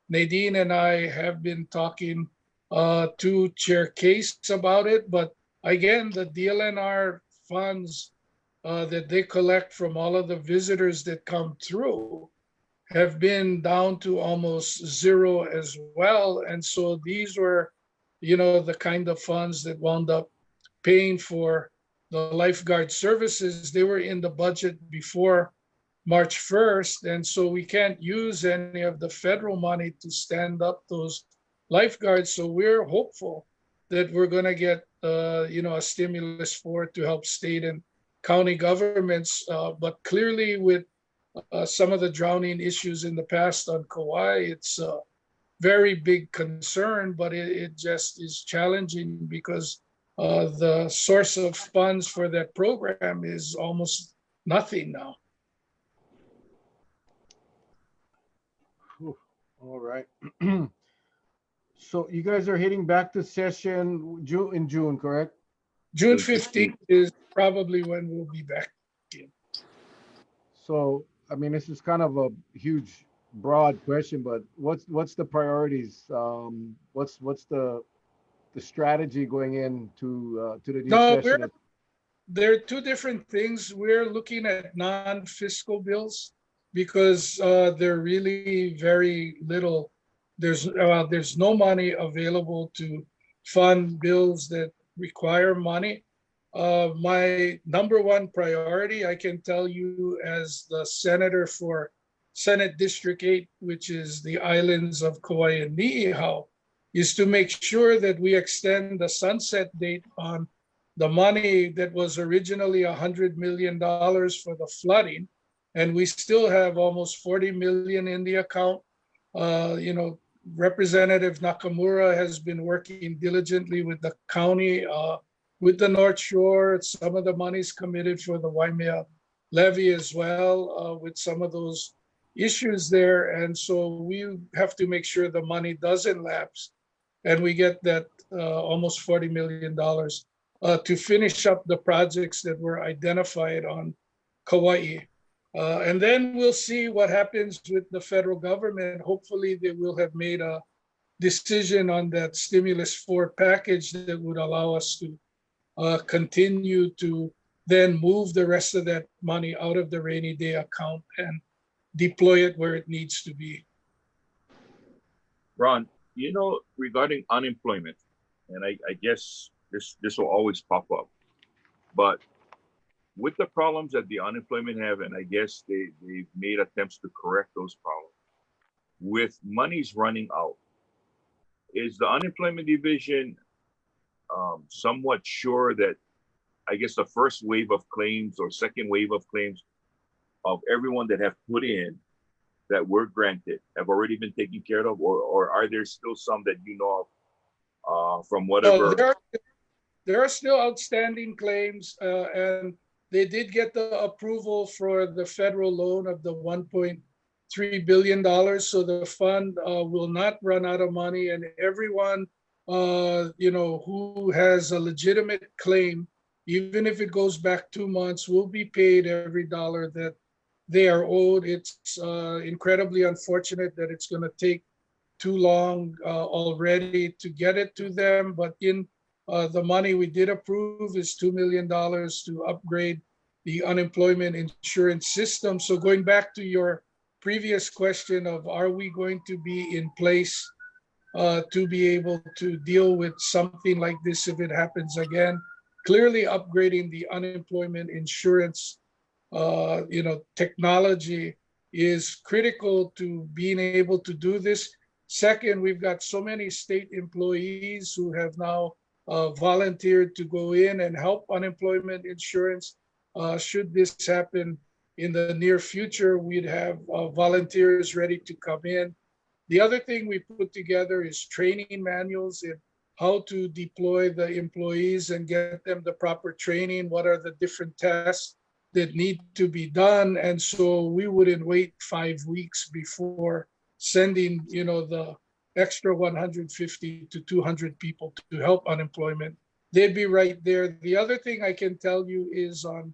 Nadine and I have been talking to Chair Case about it. But again, the DLNR funds that they collect from all of the visitors that come through have been down to almost zero as well. And so these were, the kind of funds that wound up paying for the lifeguard services. They were in the budget before March 1st. And so we can't use any of the federal money to stand up those lifeguards. So we're hopeful that we're going to get, a stimulus for it to help state and county governments. But clearly with some of the drowning issues in the past on Kauai, it's a very big concern, but it just is challenging because the source of funds for that program is almost nothing now. All right. So you guys are heading back to session in June, correct? June 15th is probably when we'll be back in. So, I mean, this is kind of a huge, broad question, but what's the priorities? What's the strategy going into to the new session? There are two different things. We're looking at non-fiscal bills because they're really very little. There's no money available to fund bills that require money. My number one priority, I can tell you as the senator for Senate District 8, which is the islands of Kauai and Niihau, is to make sure that we extend the sunset date on the money that was originally $100 million for the flooding. And we still have almost 40 million in the account. Representative Nakamura has been working diligently with the county, with the North Shore. Some of the money's committed for the Waimea levy as well, with some of those issues there. And so we have to make sure the money doesn't lapse and we get that almost $40 million to finish up the projects that were identified on Kauai. And then we'll see what happens with the federal government. Hopefully they will have made a decision on that stimulus 4 package that would allow us to continue to then move the rest of that money out of the rainy day account and deploy it where it needs to be. Ron, regarding unemployment, and I guess this will always pop up, but with the problems that the unemployment have, and I guess they've made attempts to correct those problems, with monies running out, is the unemployment division somewhat sure that, I guess, the first wave of claims or second wave of claims of everyone that have put in that were granted have already been taken care of, or are there still some that you know of from whatever? There are still outstanding claims, and they did get the approval for the federal loan of the $1.3 billion. So the fund will not run out of money, and everyone who has a legitimate claim, even if it goes back 2 months, will be paid every dollar that they are owed. It's incredibly unfortunate that it's going to take too long already to get it to them, but in the money we did approve is $2 million to upgrade the unemployment insurance system. So going back to your previous question of are we going to be in place to be able to deal with something like this if it happens again, clearly upgrading the unemployment insurance technology is critical to being able to do this. Second, we've got so many state employees who have now volunteered to go in and help unemployment insurance. Should this happen in the near future, we'd have volunteers ready to come in. The other thing we put together is training manuals in how to deploy the employees and get them the proper training. What are the different tests that need to be done? And so we wouldn't wait 5 weeks before sending, the extra 150 to 200 people to help unemployment. They'd be right there. The other thing I can tell you is on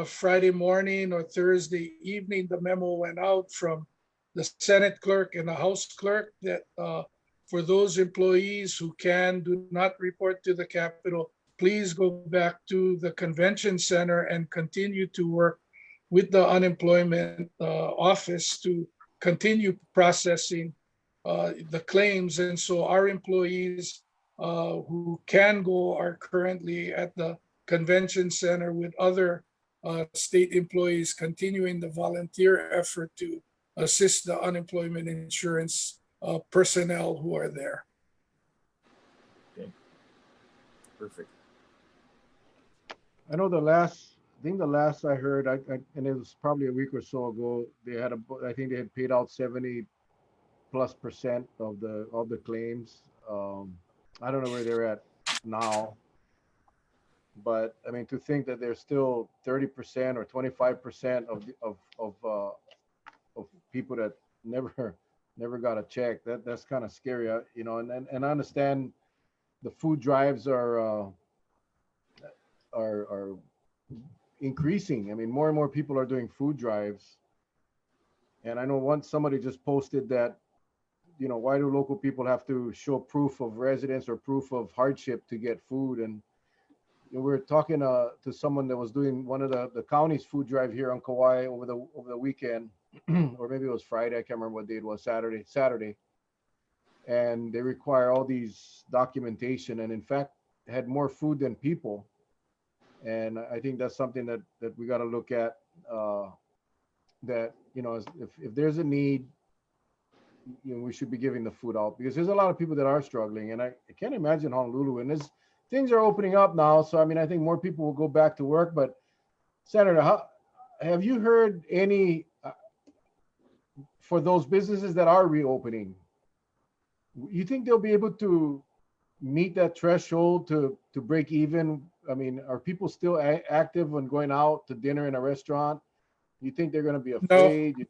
Friday morning or Thursday evening, the memo went out from the Senate clerk and the House clerk that for those employees who do not report to the Capitol, please go back to the convention center and continue to work with the unemployment office to continue processing the claims. And so our employees who can go are currently at the convention center with other state employees continuing the volunteer effort to assist the unemployment insurance personnel who are there. Okay. Perfect. I know the last I heard, and it was probably a week or so ago, I think they had paid out 70+% of the claims. I don't know where they're at now, but I mean, to think that there's still 30% or 25% of people that never got a check, that's kind of scary, and I understand the food drives are increasing. I mean, more and more people are doing food drives, and I know once somebody just posted that, why do local people have to show proof of residence or proof of hardship to get food? And we were talking to someone that was doing one of the county's food drive here on Kauai over the weekend, or maybe it was Friday. I can't remember what day it was. Saturday, and they require all these documentation, and in fact had more food than people. And I think that's something that we got to look at. That if there's a need, we should be giving the food out, because there's a lot of people that are struggling, and I can't imagine Honolulu. And things are opening up now, so I mean, I think more people will go back to work. But Senator, have you heard any for those businesses that are reopening? You think they'll be able to meet that threshold to break even? I mean, are people still active when going out to dinner in a restaurant? You think they're going to be afraid? No.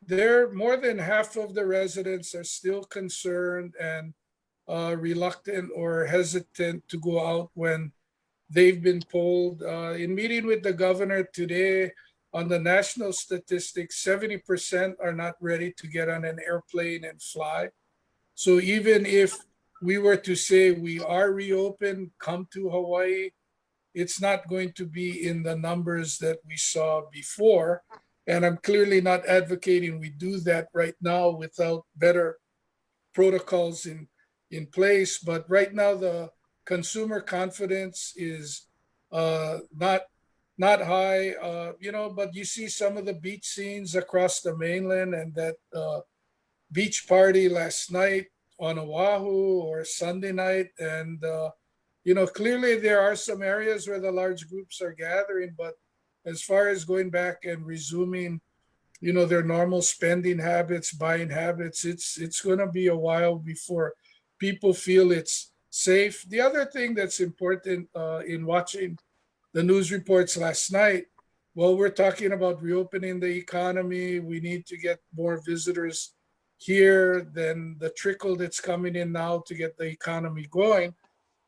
There, more than half of the residents are still concerned and reluctant or hesitant to go out when they've been polled. In meeting with the governor today, on the national statistics, 70% are not ready to get on an airplane and fly. So even if we were to say we are reopened, come to Hawaii, it's not going to be in the numbers that we saw before. And I'm clearly not advocating we do that right now without better protocols in place. But right now, the consumer confidence is not high, but you see some of the beach scenes across the mainland, and that beach party last night on Oahu or Sunday night. And, clearly there are some areas where the large groups are gathering, but as far as going back and resuming, their normal spending habits, buying habits, it's going to be a while before people feel it's safe. The other thing that's important in watching the news reports last night, well, we're talking about reopening the economy. We need to get more visitors here than the trickle that's coming in now to get the economy going.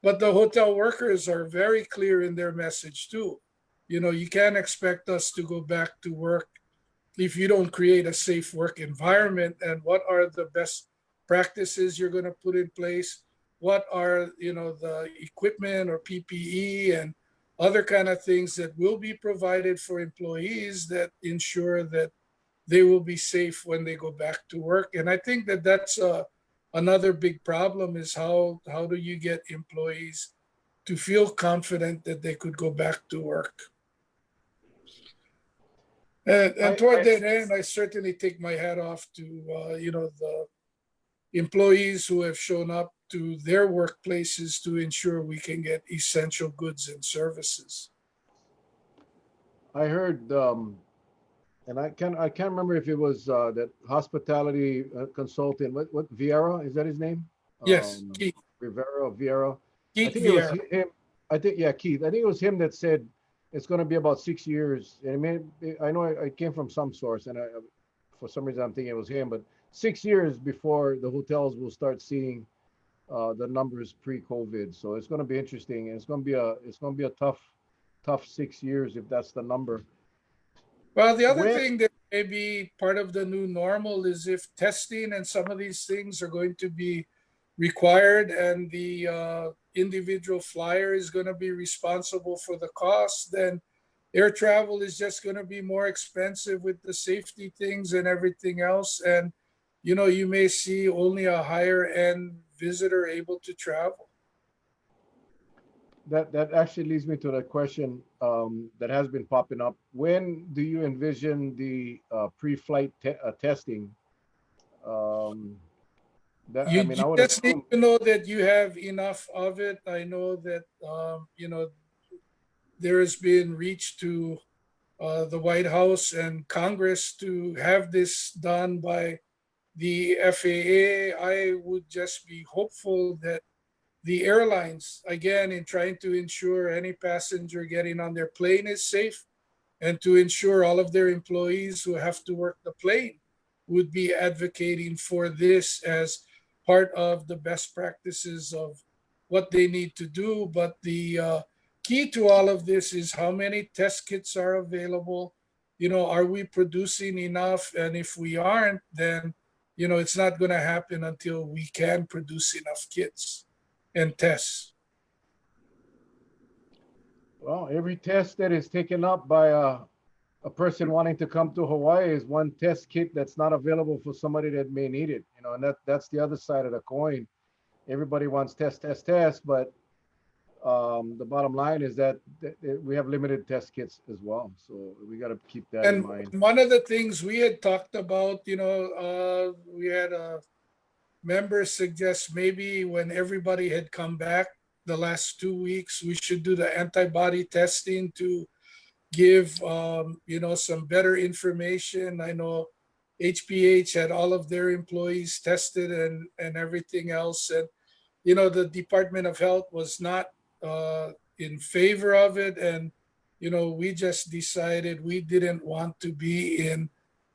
But the hotel workers are very clear in their message too. You can't expect us to go back to work if you don't create a safe work environment. And what are the best practices you're going to put in place? What are, the equipment or PPE and other kind of things that will be provided for employees that ensure that they will be safe when they go back to work. And I think that that's another big problem is how do you get employees to feel confident that they could go back to work. And toward that end, I certainly take my hat off to the employees who have shown up to their workplaces to ensure we can get essential goods and services. I heard, and I can't remember if it was that hospitality consultant. What Vieira, is that his name? Yes, Um, Keith, Rivera Vieira. I Keith think it was Vieira. him. I think, yeah, Keith. I think it was him that said it's going to be about 6 years. And I know I came from some source, and for some reason I'm thinking it was him. But 6 years before the hotels will start seeing the numbers pre-COVID. So it's going to be interesting. And it's going to be a tough 6 years if that's the number. Well, the other When thing that may be part of the new normal is if testing and some of these things are going to be required and the individual flyer is going to be responsible for the cost, then air travel is just going to be more expensive with the safety things and everything else. And, you may see only a higher end visitor able to travel. that actually leads me to the question that has been popping up. When do you envision the pre-flight testing? Um, that I mean, You I would just need assume to know that you have enough of it. I know that, there has been reached to the White House and Congress to have this done by the FAA. I would just be hopeful that the airlines, again, in trying to ensure any passenger getting on their plane is safe and to ensure all of their employees who have to work the plane would be advocating for this as part of the best practices of what they need to do. But the key to all of this is how many test kits are available. Are we producing enough? And if we aren't, then, it's not going to happen until we can produce enough kits and tests. well, every test that is taken up by a person wanting to come to Hawaii is one test kit that's not available for somebody that may need it. And that's the other side of the coin. Everybody wants test, test, test, but the bottom line is that we have limited test kits as well. So we got to keep that in And mind. one of the things we had talked about, we had a member suggest maybe when everybody had come back the last 2 weeks, we should do the antibody testing to give, some better information. I know HPH had all of their employees tested and everything else. And, the Department of Health was not in favor of it. And, we just decided we didn't want to be in,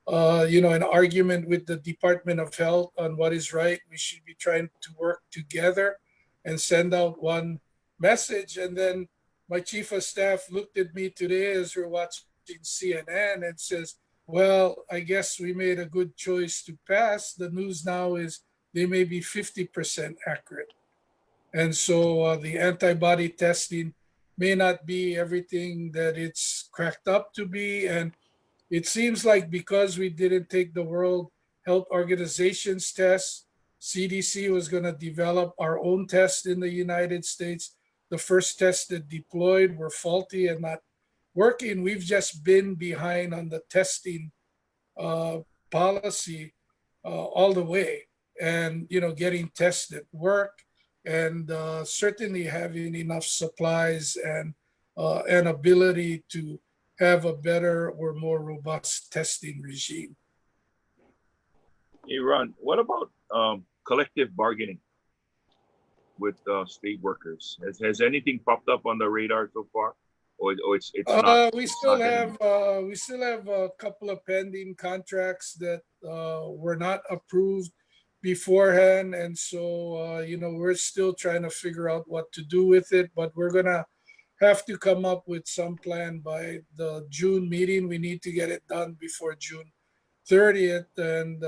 an argument with the Department of Health on what is right. We should be trying to work together and send out one message. And then my chief of staff looked at me today as we're watching CNN and says, well, I guess we made a good choice to pass. The news now is they may be 50% accurate. And so the antibody testing may not be everything that it's cracked up to be. And it seems like because we didn't take the World Health Organization's test, CDC was going to develop our own test in the United States. The first tests that deployed were faulty and not working. We've just been behind on the testing uh, policy all the way, and getting tests that work, and certainly having enough supplies and an ability to have a better or more robust testing regime. Hey, Ron, what about collective bargaining with state workers? Has anything popped up on the radar so far, or it's not? We It's still not have anymore. a couple of pending contracts that were not approved beforehand, and so we're still trying to figure out what to do with it. But we're gonna have to come up with some plan by the June meeting. We need to get it done before June 30th, and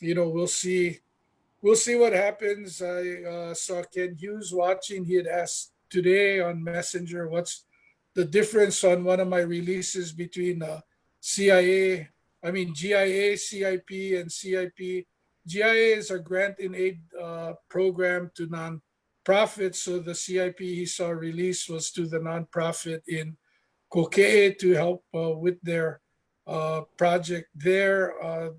we'll see. We'll see what happens. I saw Ken Hughes watching. He had asked today on Messenger what's the difference on one of my releases between GIA, CIP, and CIP. GIA is a grant in aid program to nonprofits. So the CIP he saw release was to the nonprofit in Kokee to help with their project there.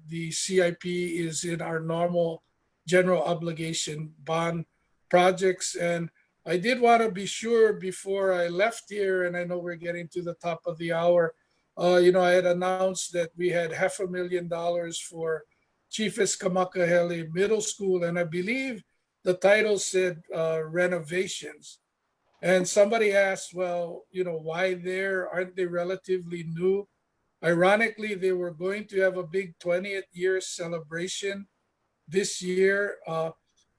The CIP is in our normal general obligation bond projects. And I did want to be sure before I left here, and I know we're getting to the top of the hour, I had announced that we had $500,000 for Chiefess Kamakahele Middle School, and I believe the title said renovations. And somebody asked, well, why there? Aren't they relatively new? Ironically, they were going to have a big 20th year celebration this year.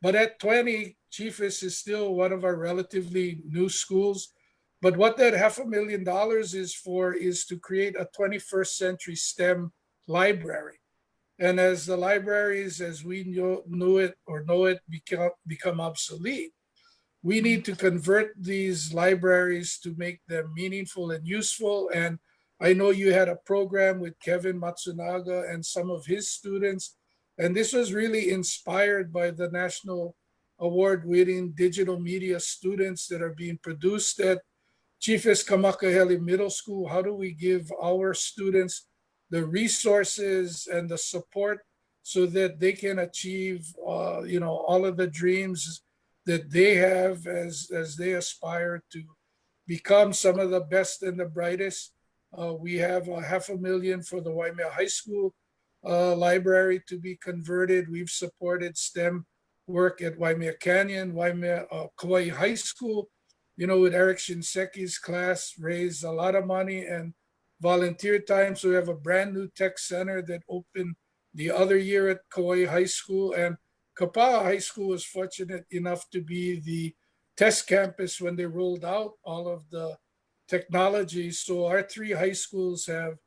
But at 20, Chiefess is still one of our relatively new schools. But what that $500,000 is for is to create a 21st century STEM library. And as the libraries, as we know it, become obsolete, we need to convert these libraries to make them meaningful and useful. And I know you had a program with Kevin Matsunaga and some of his students, and this was really inspired by the national award-winning digital media students that are being produced at Chiefess Kamakahele Middle School. How do we give our students the resources and the support so that they can achieve, all of the dreams that they have as they aspire to become some of the best and the brightest? We have $500,000 for the Waimea High School library to be converted. We've supported STEM work at Waimea Canyon, Kauai High School, with Eric Shinseki's class, raised a lot of money and volunteer time. So we have a brand new tech center that opened the other year at Kauai High School. And Kapa'a High School was fortunate enough to be the test campus when they rolled out all of the technology. So our three high schools have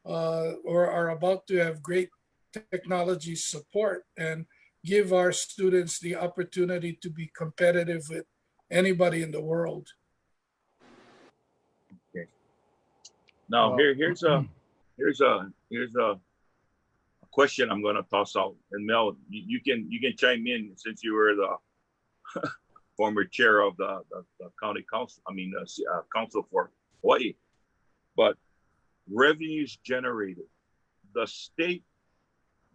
or are about to have great technology support and give our students the opportunity to be competitive with anybody in the world. Okay. Now here's a question I'm going to toss out, and Mel, you can chime in since you were the former chair of the county council. Council for Hawaii. But revenues generated, the state,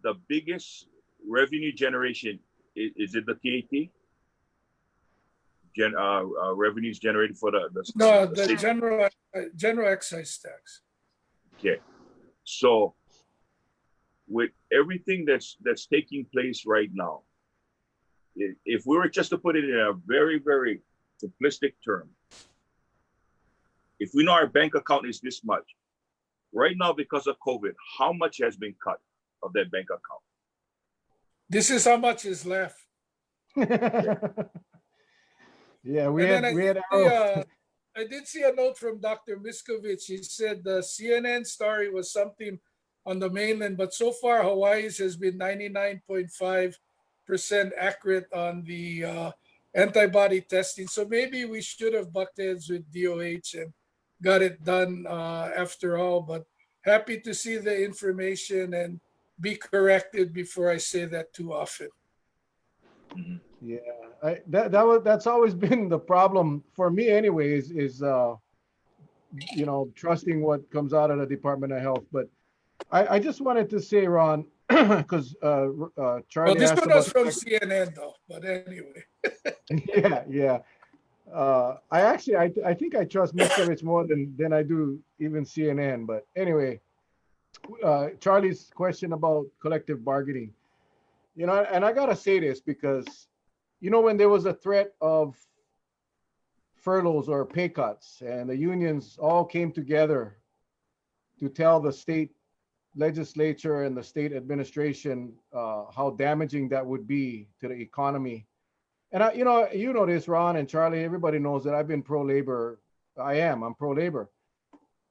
the biggest revenue generation is it the TAT? Revenues generated for the general excise tax. Okay, so with everything that's taking place right now, if we were just to put it in a very, very simplistic term, if we know our bank account is this much, right now because of COVID, how much has been cut of that bank account? This is how much is left. Yeah, I did see a note from Dr. Miskovich. He said the CNN story was something on the mainland, but so far Hawaii's has been 99.5% accurate on the antibody testing. So maybe we should have bucked heads with DOH and got it done after all. But happy to see the information and be corrected before I say that too often. Mm-hmm. Yeah, that's always been the problem for me anyways, is trusting what comes out of the Department of Health. But I just wanted to say, Ron, because Charlie this asked one was from CNN though, but anyway. yeah. I think I trust Miskovich more than I do even CNN. But anyway, Charlie's question about collective bargaining, and I gotta say this because, when there was a threat of furloughs or pay cuts, and the unions all came together to tell the state legislature and the state administration how damaging that would be to the economy. And I, this, Ron and Charlie, everybody knows that I've been pro-labor. I'm pro-labor.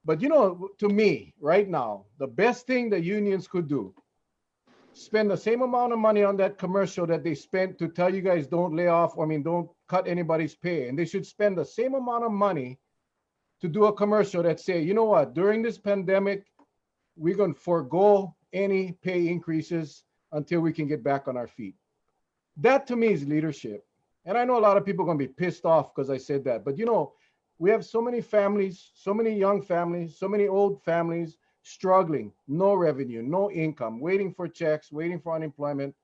But to me, right now, the best thing the unions could do, spend the same amount of money on that commercial that they spent to tell you guys don't lay off. Don't cut anybody's pay, and they should spend the same amount of money to do a commercial that say, you know what, during this pandemic, we're going to forego any pay increases until we can get back on our feet. That to me is leadership. And I know a lot of people are going to be pissed off because I said that, but you know, we have so many families, so many young families, so many old families struggling, no revenue, no income, waiting for checks, waiting for unemployment.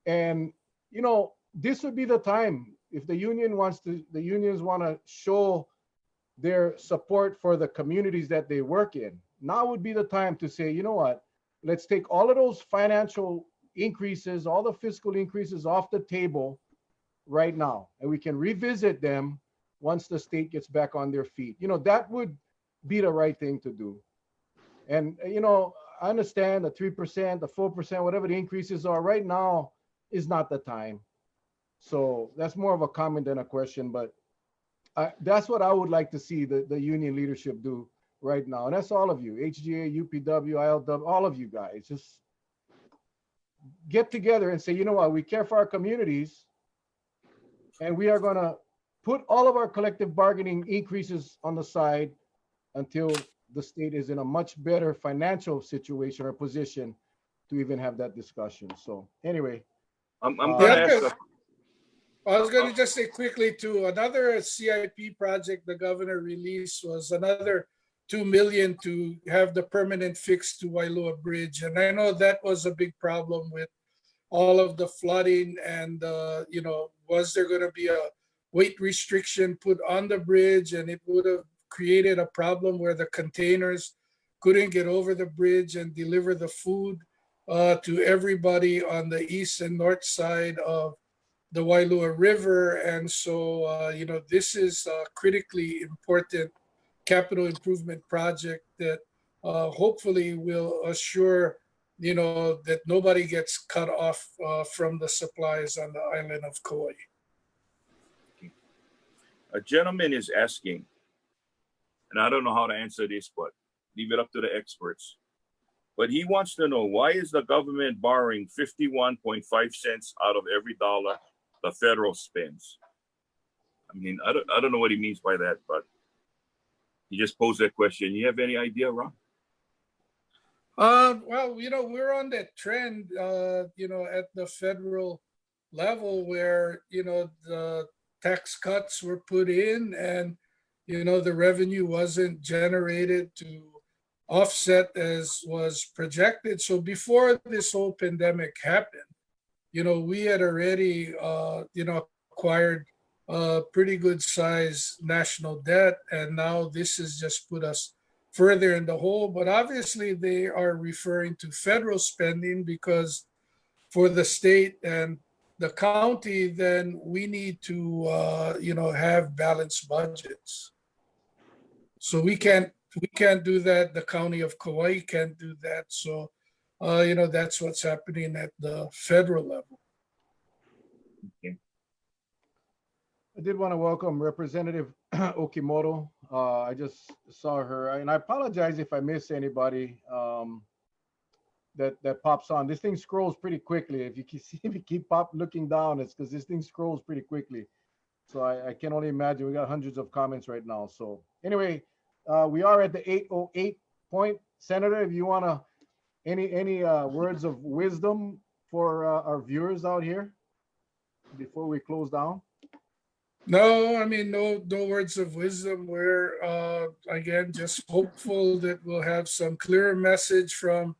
And, you know, this would be the time if the union wants to, the unions want to show their support for the communities that they work in. Now would be the time to say, you know what, let's take all of those financial increases, all the fiscal increases off the table right now, and we can revisit them once the state gets back on their feet. You know, that would be the right thing to do. And, you know, I understand the 3%, the 4%, whatever the increases are right now is not the time. So that's more of a comment than a question, but that's what I would like to see the union leadership do right now. And that's all of you, HGA, UPW, ILW, all of you guys, just get together and say, you know what, we care for our communities, and we are gonna put all of our collective bargaining increases on the side until the state is in a much better financial situation or position to even have that discussion. So anyway. I'm gonna ask. I was going to just say quickly too, another CIP project the governor released was another 2 million to have the permanent fix to Wailua Bridge. And I know that was a big problem with all of the flooding and, you know, was there going to be a weight restriction put on the bridge, and it would have created a problem where the containers couldn't get over the bridge and deliver the food to everybody on the east and north side of the Wailua River. And so, you know, this is a critically important capital improvement project that hopefully will assure, you know, that nobody gets cut off from the supplies on the island of Kauai. A gentleman is asking, and I don't know how to answer this, but leave it up to the experts. But he wants to know, why is the government borrowing 51.5 cents out of every dollar the federal spends? I mean, I don't know what he means by that, but he just posed that question. You have any idea, Ron? Well, you know, we're on that trend, you know, at the federal level where, you know, the tax cuts were put in and, you know, the revenue wasn't generated to offset as was projected. So before this whole pandemic happened, you know, we had already, you know, acquired a pretty good size national debt. And now this has just put us further in the hole. But obviously they are referring to federal spending, because for the state and the county, then we need to, you know, have balanced budgets. So we can't do that. The county of Kauai can't do that. So, you know, that's what's happening at the federal level. Okay. I did want to welcome Representative Okimoto. I just saw her, and I apologize if I miss anybody that pops on. This thing scrolls pretty quickly. If you keep looking down, it's because this thing scrolls pretty quickly. So I can only imagine. We got hundreds of comments right now. So anyway, we are at the 8:08 point. Senator, if you want to, any words of wisdom for our viewers out here before we close down? No, I mean, no words of wisdom. We're, again, just hopeful that we'll have some clearer message from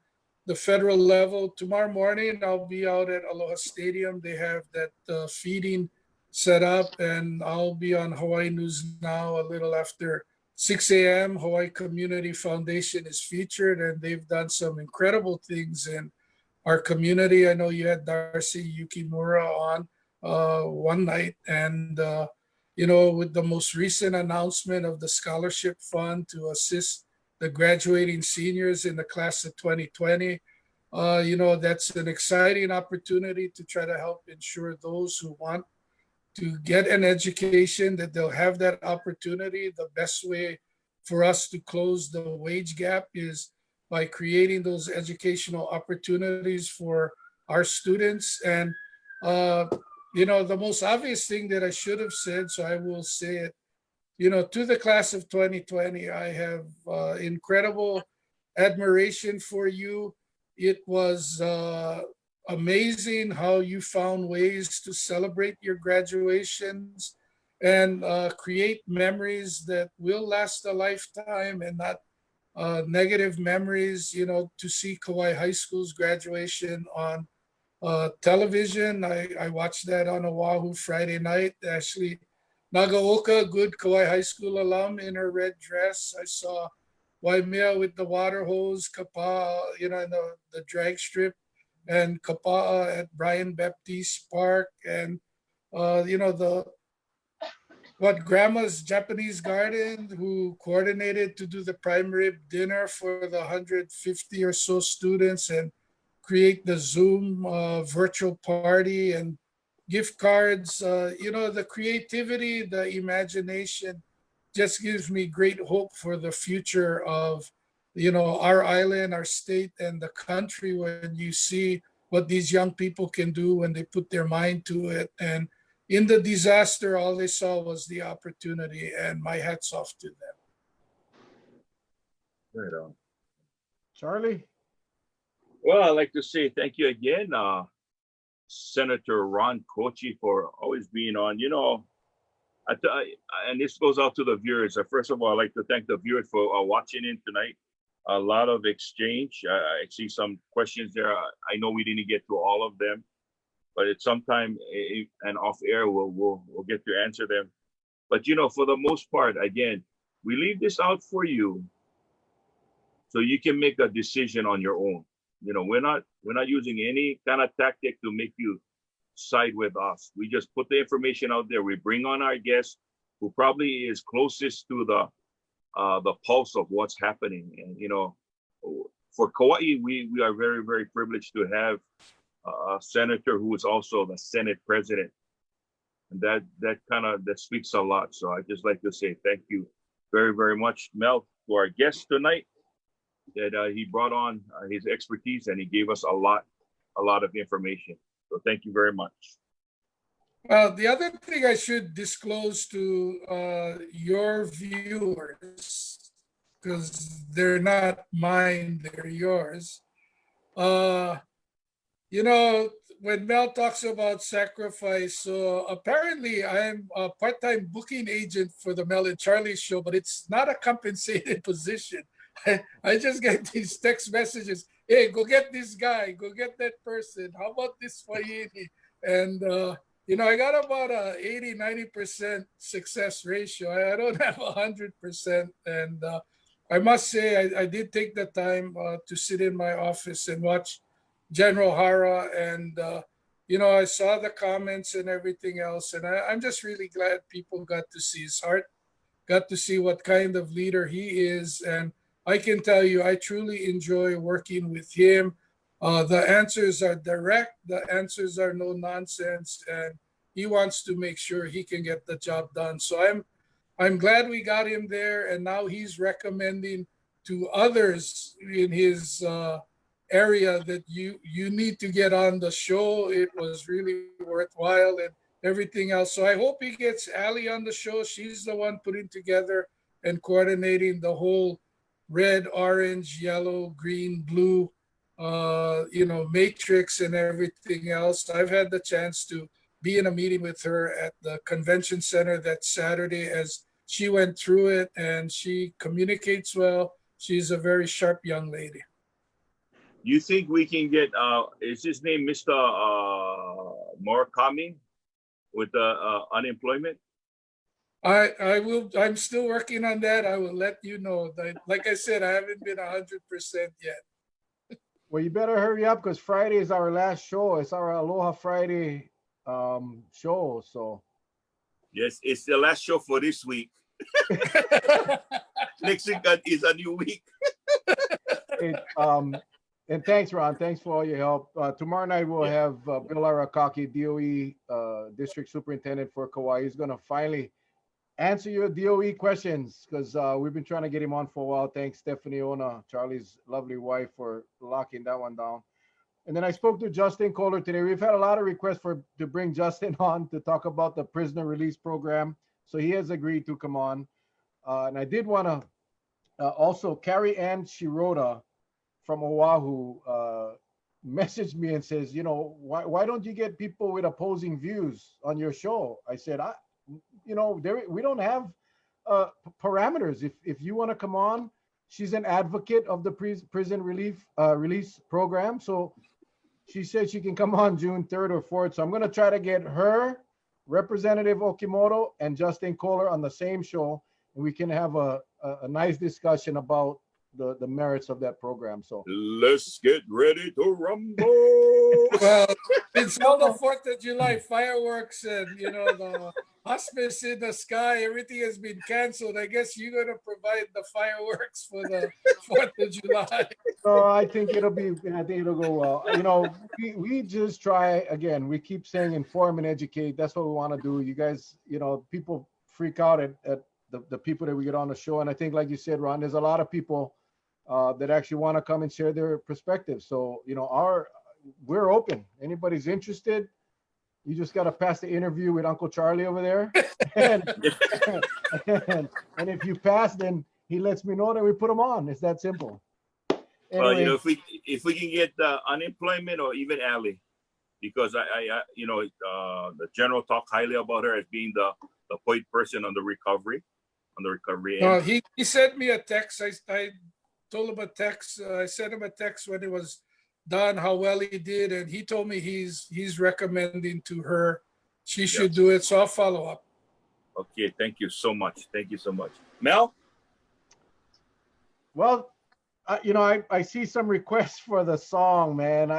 the federal level. Tomorrow morning, I'll be out at Aloha Stadium. They have that feeding set up, and I'll be on Hawaii News Now a little after 6 a.m. Hawaii Community Foundation is featured, and they've done some incredible things in our community. I know you had Darcy Yukimura on one night, and you know, with the most recent announcement of the scholarship fund to assist the graduating seniors in the class of 2020, you know, that's an exciting opportunity to try to help ensure those who want to get an education, that they'll have that opportunity. The best way for us to close the wage gap is by creating those educational opportunities for our students. And the most obvious thing that I should have said, so I will say it. To the class of 2020, I have incredible admiration for you. It was amazing how you found ways to celebrate your graduations and create memories that will last a lifetime and not negative memories. To see Kauai High School's graduation on television. I watched that on Oahu Friday night. Actually, Nagaoka, good Kauai High School alum in her red dress. I saw Waimea with the water hose, Kapa'a, in the drag strip, and Kapa'a at Brian Baptiste Park, and the what grandma's Japanese garden, who coordinated to do the prime rib dinner for the 150 or so students and create the Zoom virtual party and gift cards. The creativity, the imagination just gives me great hope for the future of, our island, our state, and the country when you see what these young people can do when they put their mind to it. And in the disaster, all they saw was the opportunity, and my hat's off to them. Right on. Charlie? Well, I'd like to say thank you again, Senator Ron Kouchi, for always being on. And this goes out to the viewers. First of all, I'd like to thank the viewers for watching in tonight. A lot of exchange. I see some questions there. I know we didn't get to all of them, but it's sometime and off air we'll get to answer them. But for the most part, again, we leave this out for you so you can make a decision on your own. We're not using any kind of tactic to make you side with us. We just put the information out there. We bring on our guest who probably is closest to the pulse of what's happening. And for Kauai, we are very, very privileged to have a senator who is also the Senate president, and that speaks a lot. So I just like to say thank you very, very much, Mel, to our guest tonight. That he brought on his expertise and he gave us a lot of information. So thank you very much. The other thing I should disclose to your viewers, because they're not mine, they're yours. When Mel talks about sacrifice, so apparently I'm a part-time booking agent for the Mel and Charlie show, but it's not a compensated position. I just get these text messages. Hey, go get this guy. Go get that person. How about this Fayini? And, I got about a 80-90% success ratio. I don't have 100%. And I must say, I did take the time to sit in my office and watch General Hara. And, I saw the comments and everything else. And I'm just really glad people got to see his heart, got to see what kind of leader he is. And I can tell you, I truly enjoy working with him. The answers are direct. The answers are no nonsense, and he wants to make sure he can get the job done. So I'm glad we got him there, and now he's recommending to others in his area that you need to get on the show. It was really worthwhile and everything else. So I hope he gets Ali on the show. She's the one putting together and coordinating the whole red, orange, yellow, green, blue, matrix and everything else. I've had the chance to be in a meeting with her at the convention center that Saturday as she went through it, and she communicates well. She's a very sharp young lady. You think we can get, is his name Mr. Murakami with unemployment? I will. I'm still working on that. I will let you know. Like I said, I haven't been 100% yet. Well, you better hurry up because Friday is our last show. It's our Aloha Friday show. So yes, it's the last show for this week. Next week is a new week. And thanks, Ron. Thanks for all your help. Tomorrow night we'll have Bill Arakaki, DOE District Superintendent for Kauai. He's going to finally answer your DOE questions because we've been trying to get him on for a while. Thanks, Stephanie Ona, Charlie's lovely wife, for locking that one down. And then I spoke to Justin Kohler today. We've had a lot of requests to bring Justin on to talk about the prisoner release program. So he has agreed to come on. And I did want to also, Carrie Ann Shirota from Oahu messaged me and says, you know, why don't you get people with opposing views on your show? I said, we don't have parameters. If you want to come on, she's an advocate of the prison release program. So she said she can come on June 3rd or 4th. So I'm going to try to get her, Representative Okimoto, and Justin Kohler on the same show, and we can have a nice discussion about the merits of that program. So let's get ready to rumble. Well, it's all the 4th of July fireworks and, you know, the hospice in the sky, everything has been canceled. I guess you're going to provide the fireworks for the 4th of July. so I think it'll go well. You know, we just try, again, we keep saying inform and educate. That's what we want to do. You guys, you know, people freak out at the people that we get on the show. And I think, like you said, Ron, there's a lot of people that actually want to come and share their perspective. So, you know, we're open. Anybody's interested, you just got to pass the interview with Uncle Charlie over there. and if you pass, then he lets me know that we put him on. It's that simple. Anyway, well, you know, if we can get unemployment or even Ali, because I you know, the general talk highly about her as being the point person on the recovery end. He sent me a text. I told him a text. I sent him a text when it was done, how well he did, and he told me he's recommending to her she should do it. So I'll follow up. Okay, thank you so much. Thank you so much, Mel. Well, you know, I see some requests for the song, man.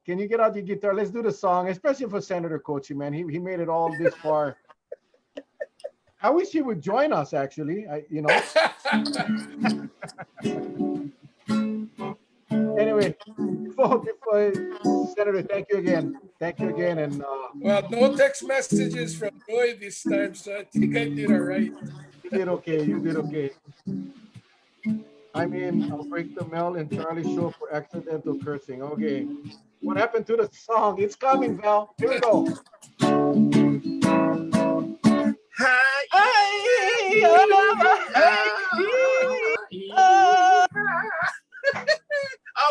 Can you get out your guitar? Let's do the song, especially for Senator Kouchi, man. He made it all this far. I wish he would join us, actually. You know. Anyway, before Senator, thank you again, and well, no text messages from Joy this time, so I think I did all right. You did okay. I mean, I'll break the Mel and Charlie show for accidental cursing. Okay, what happened to the song? It's coming, Val. Here we go.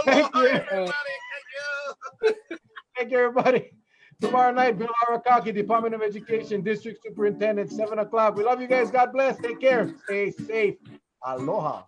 Thank you. Thank you, everybody. Tomorrow night, Bill Arakaki, Department of Education, District Superintendent, 7 o'clock. We love you guys. God bless. Take care. Stay safe. Aloha.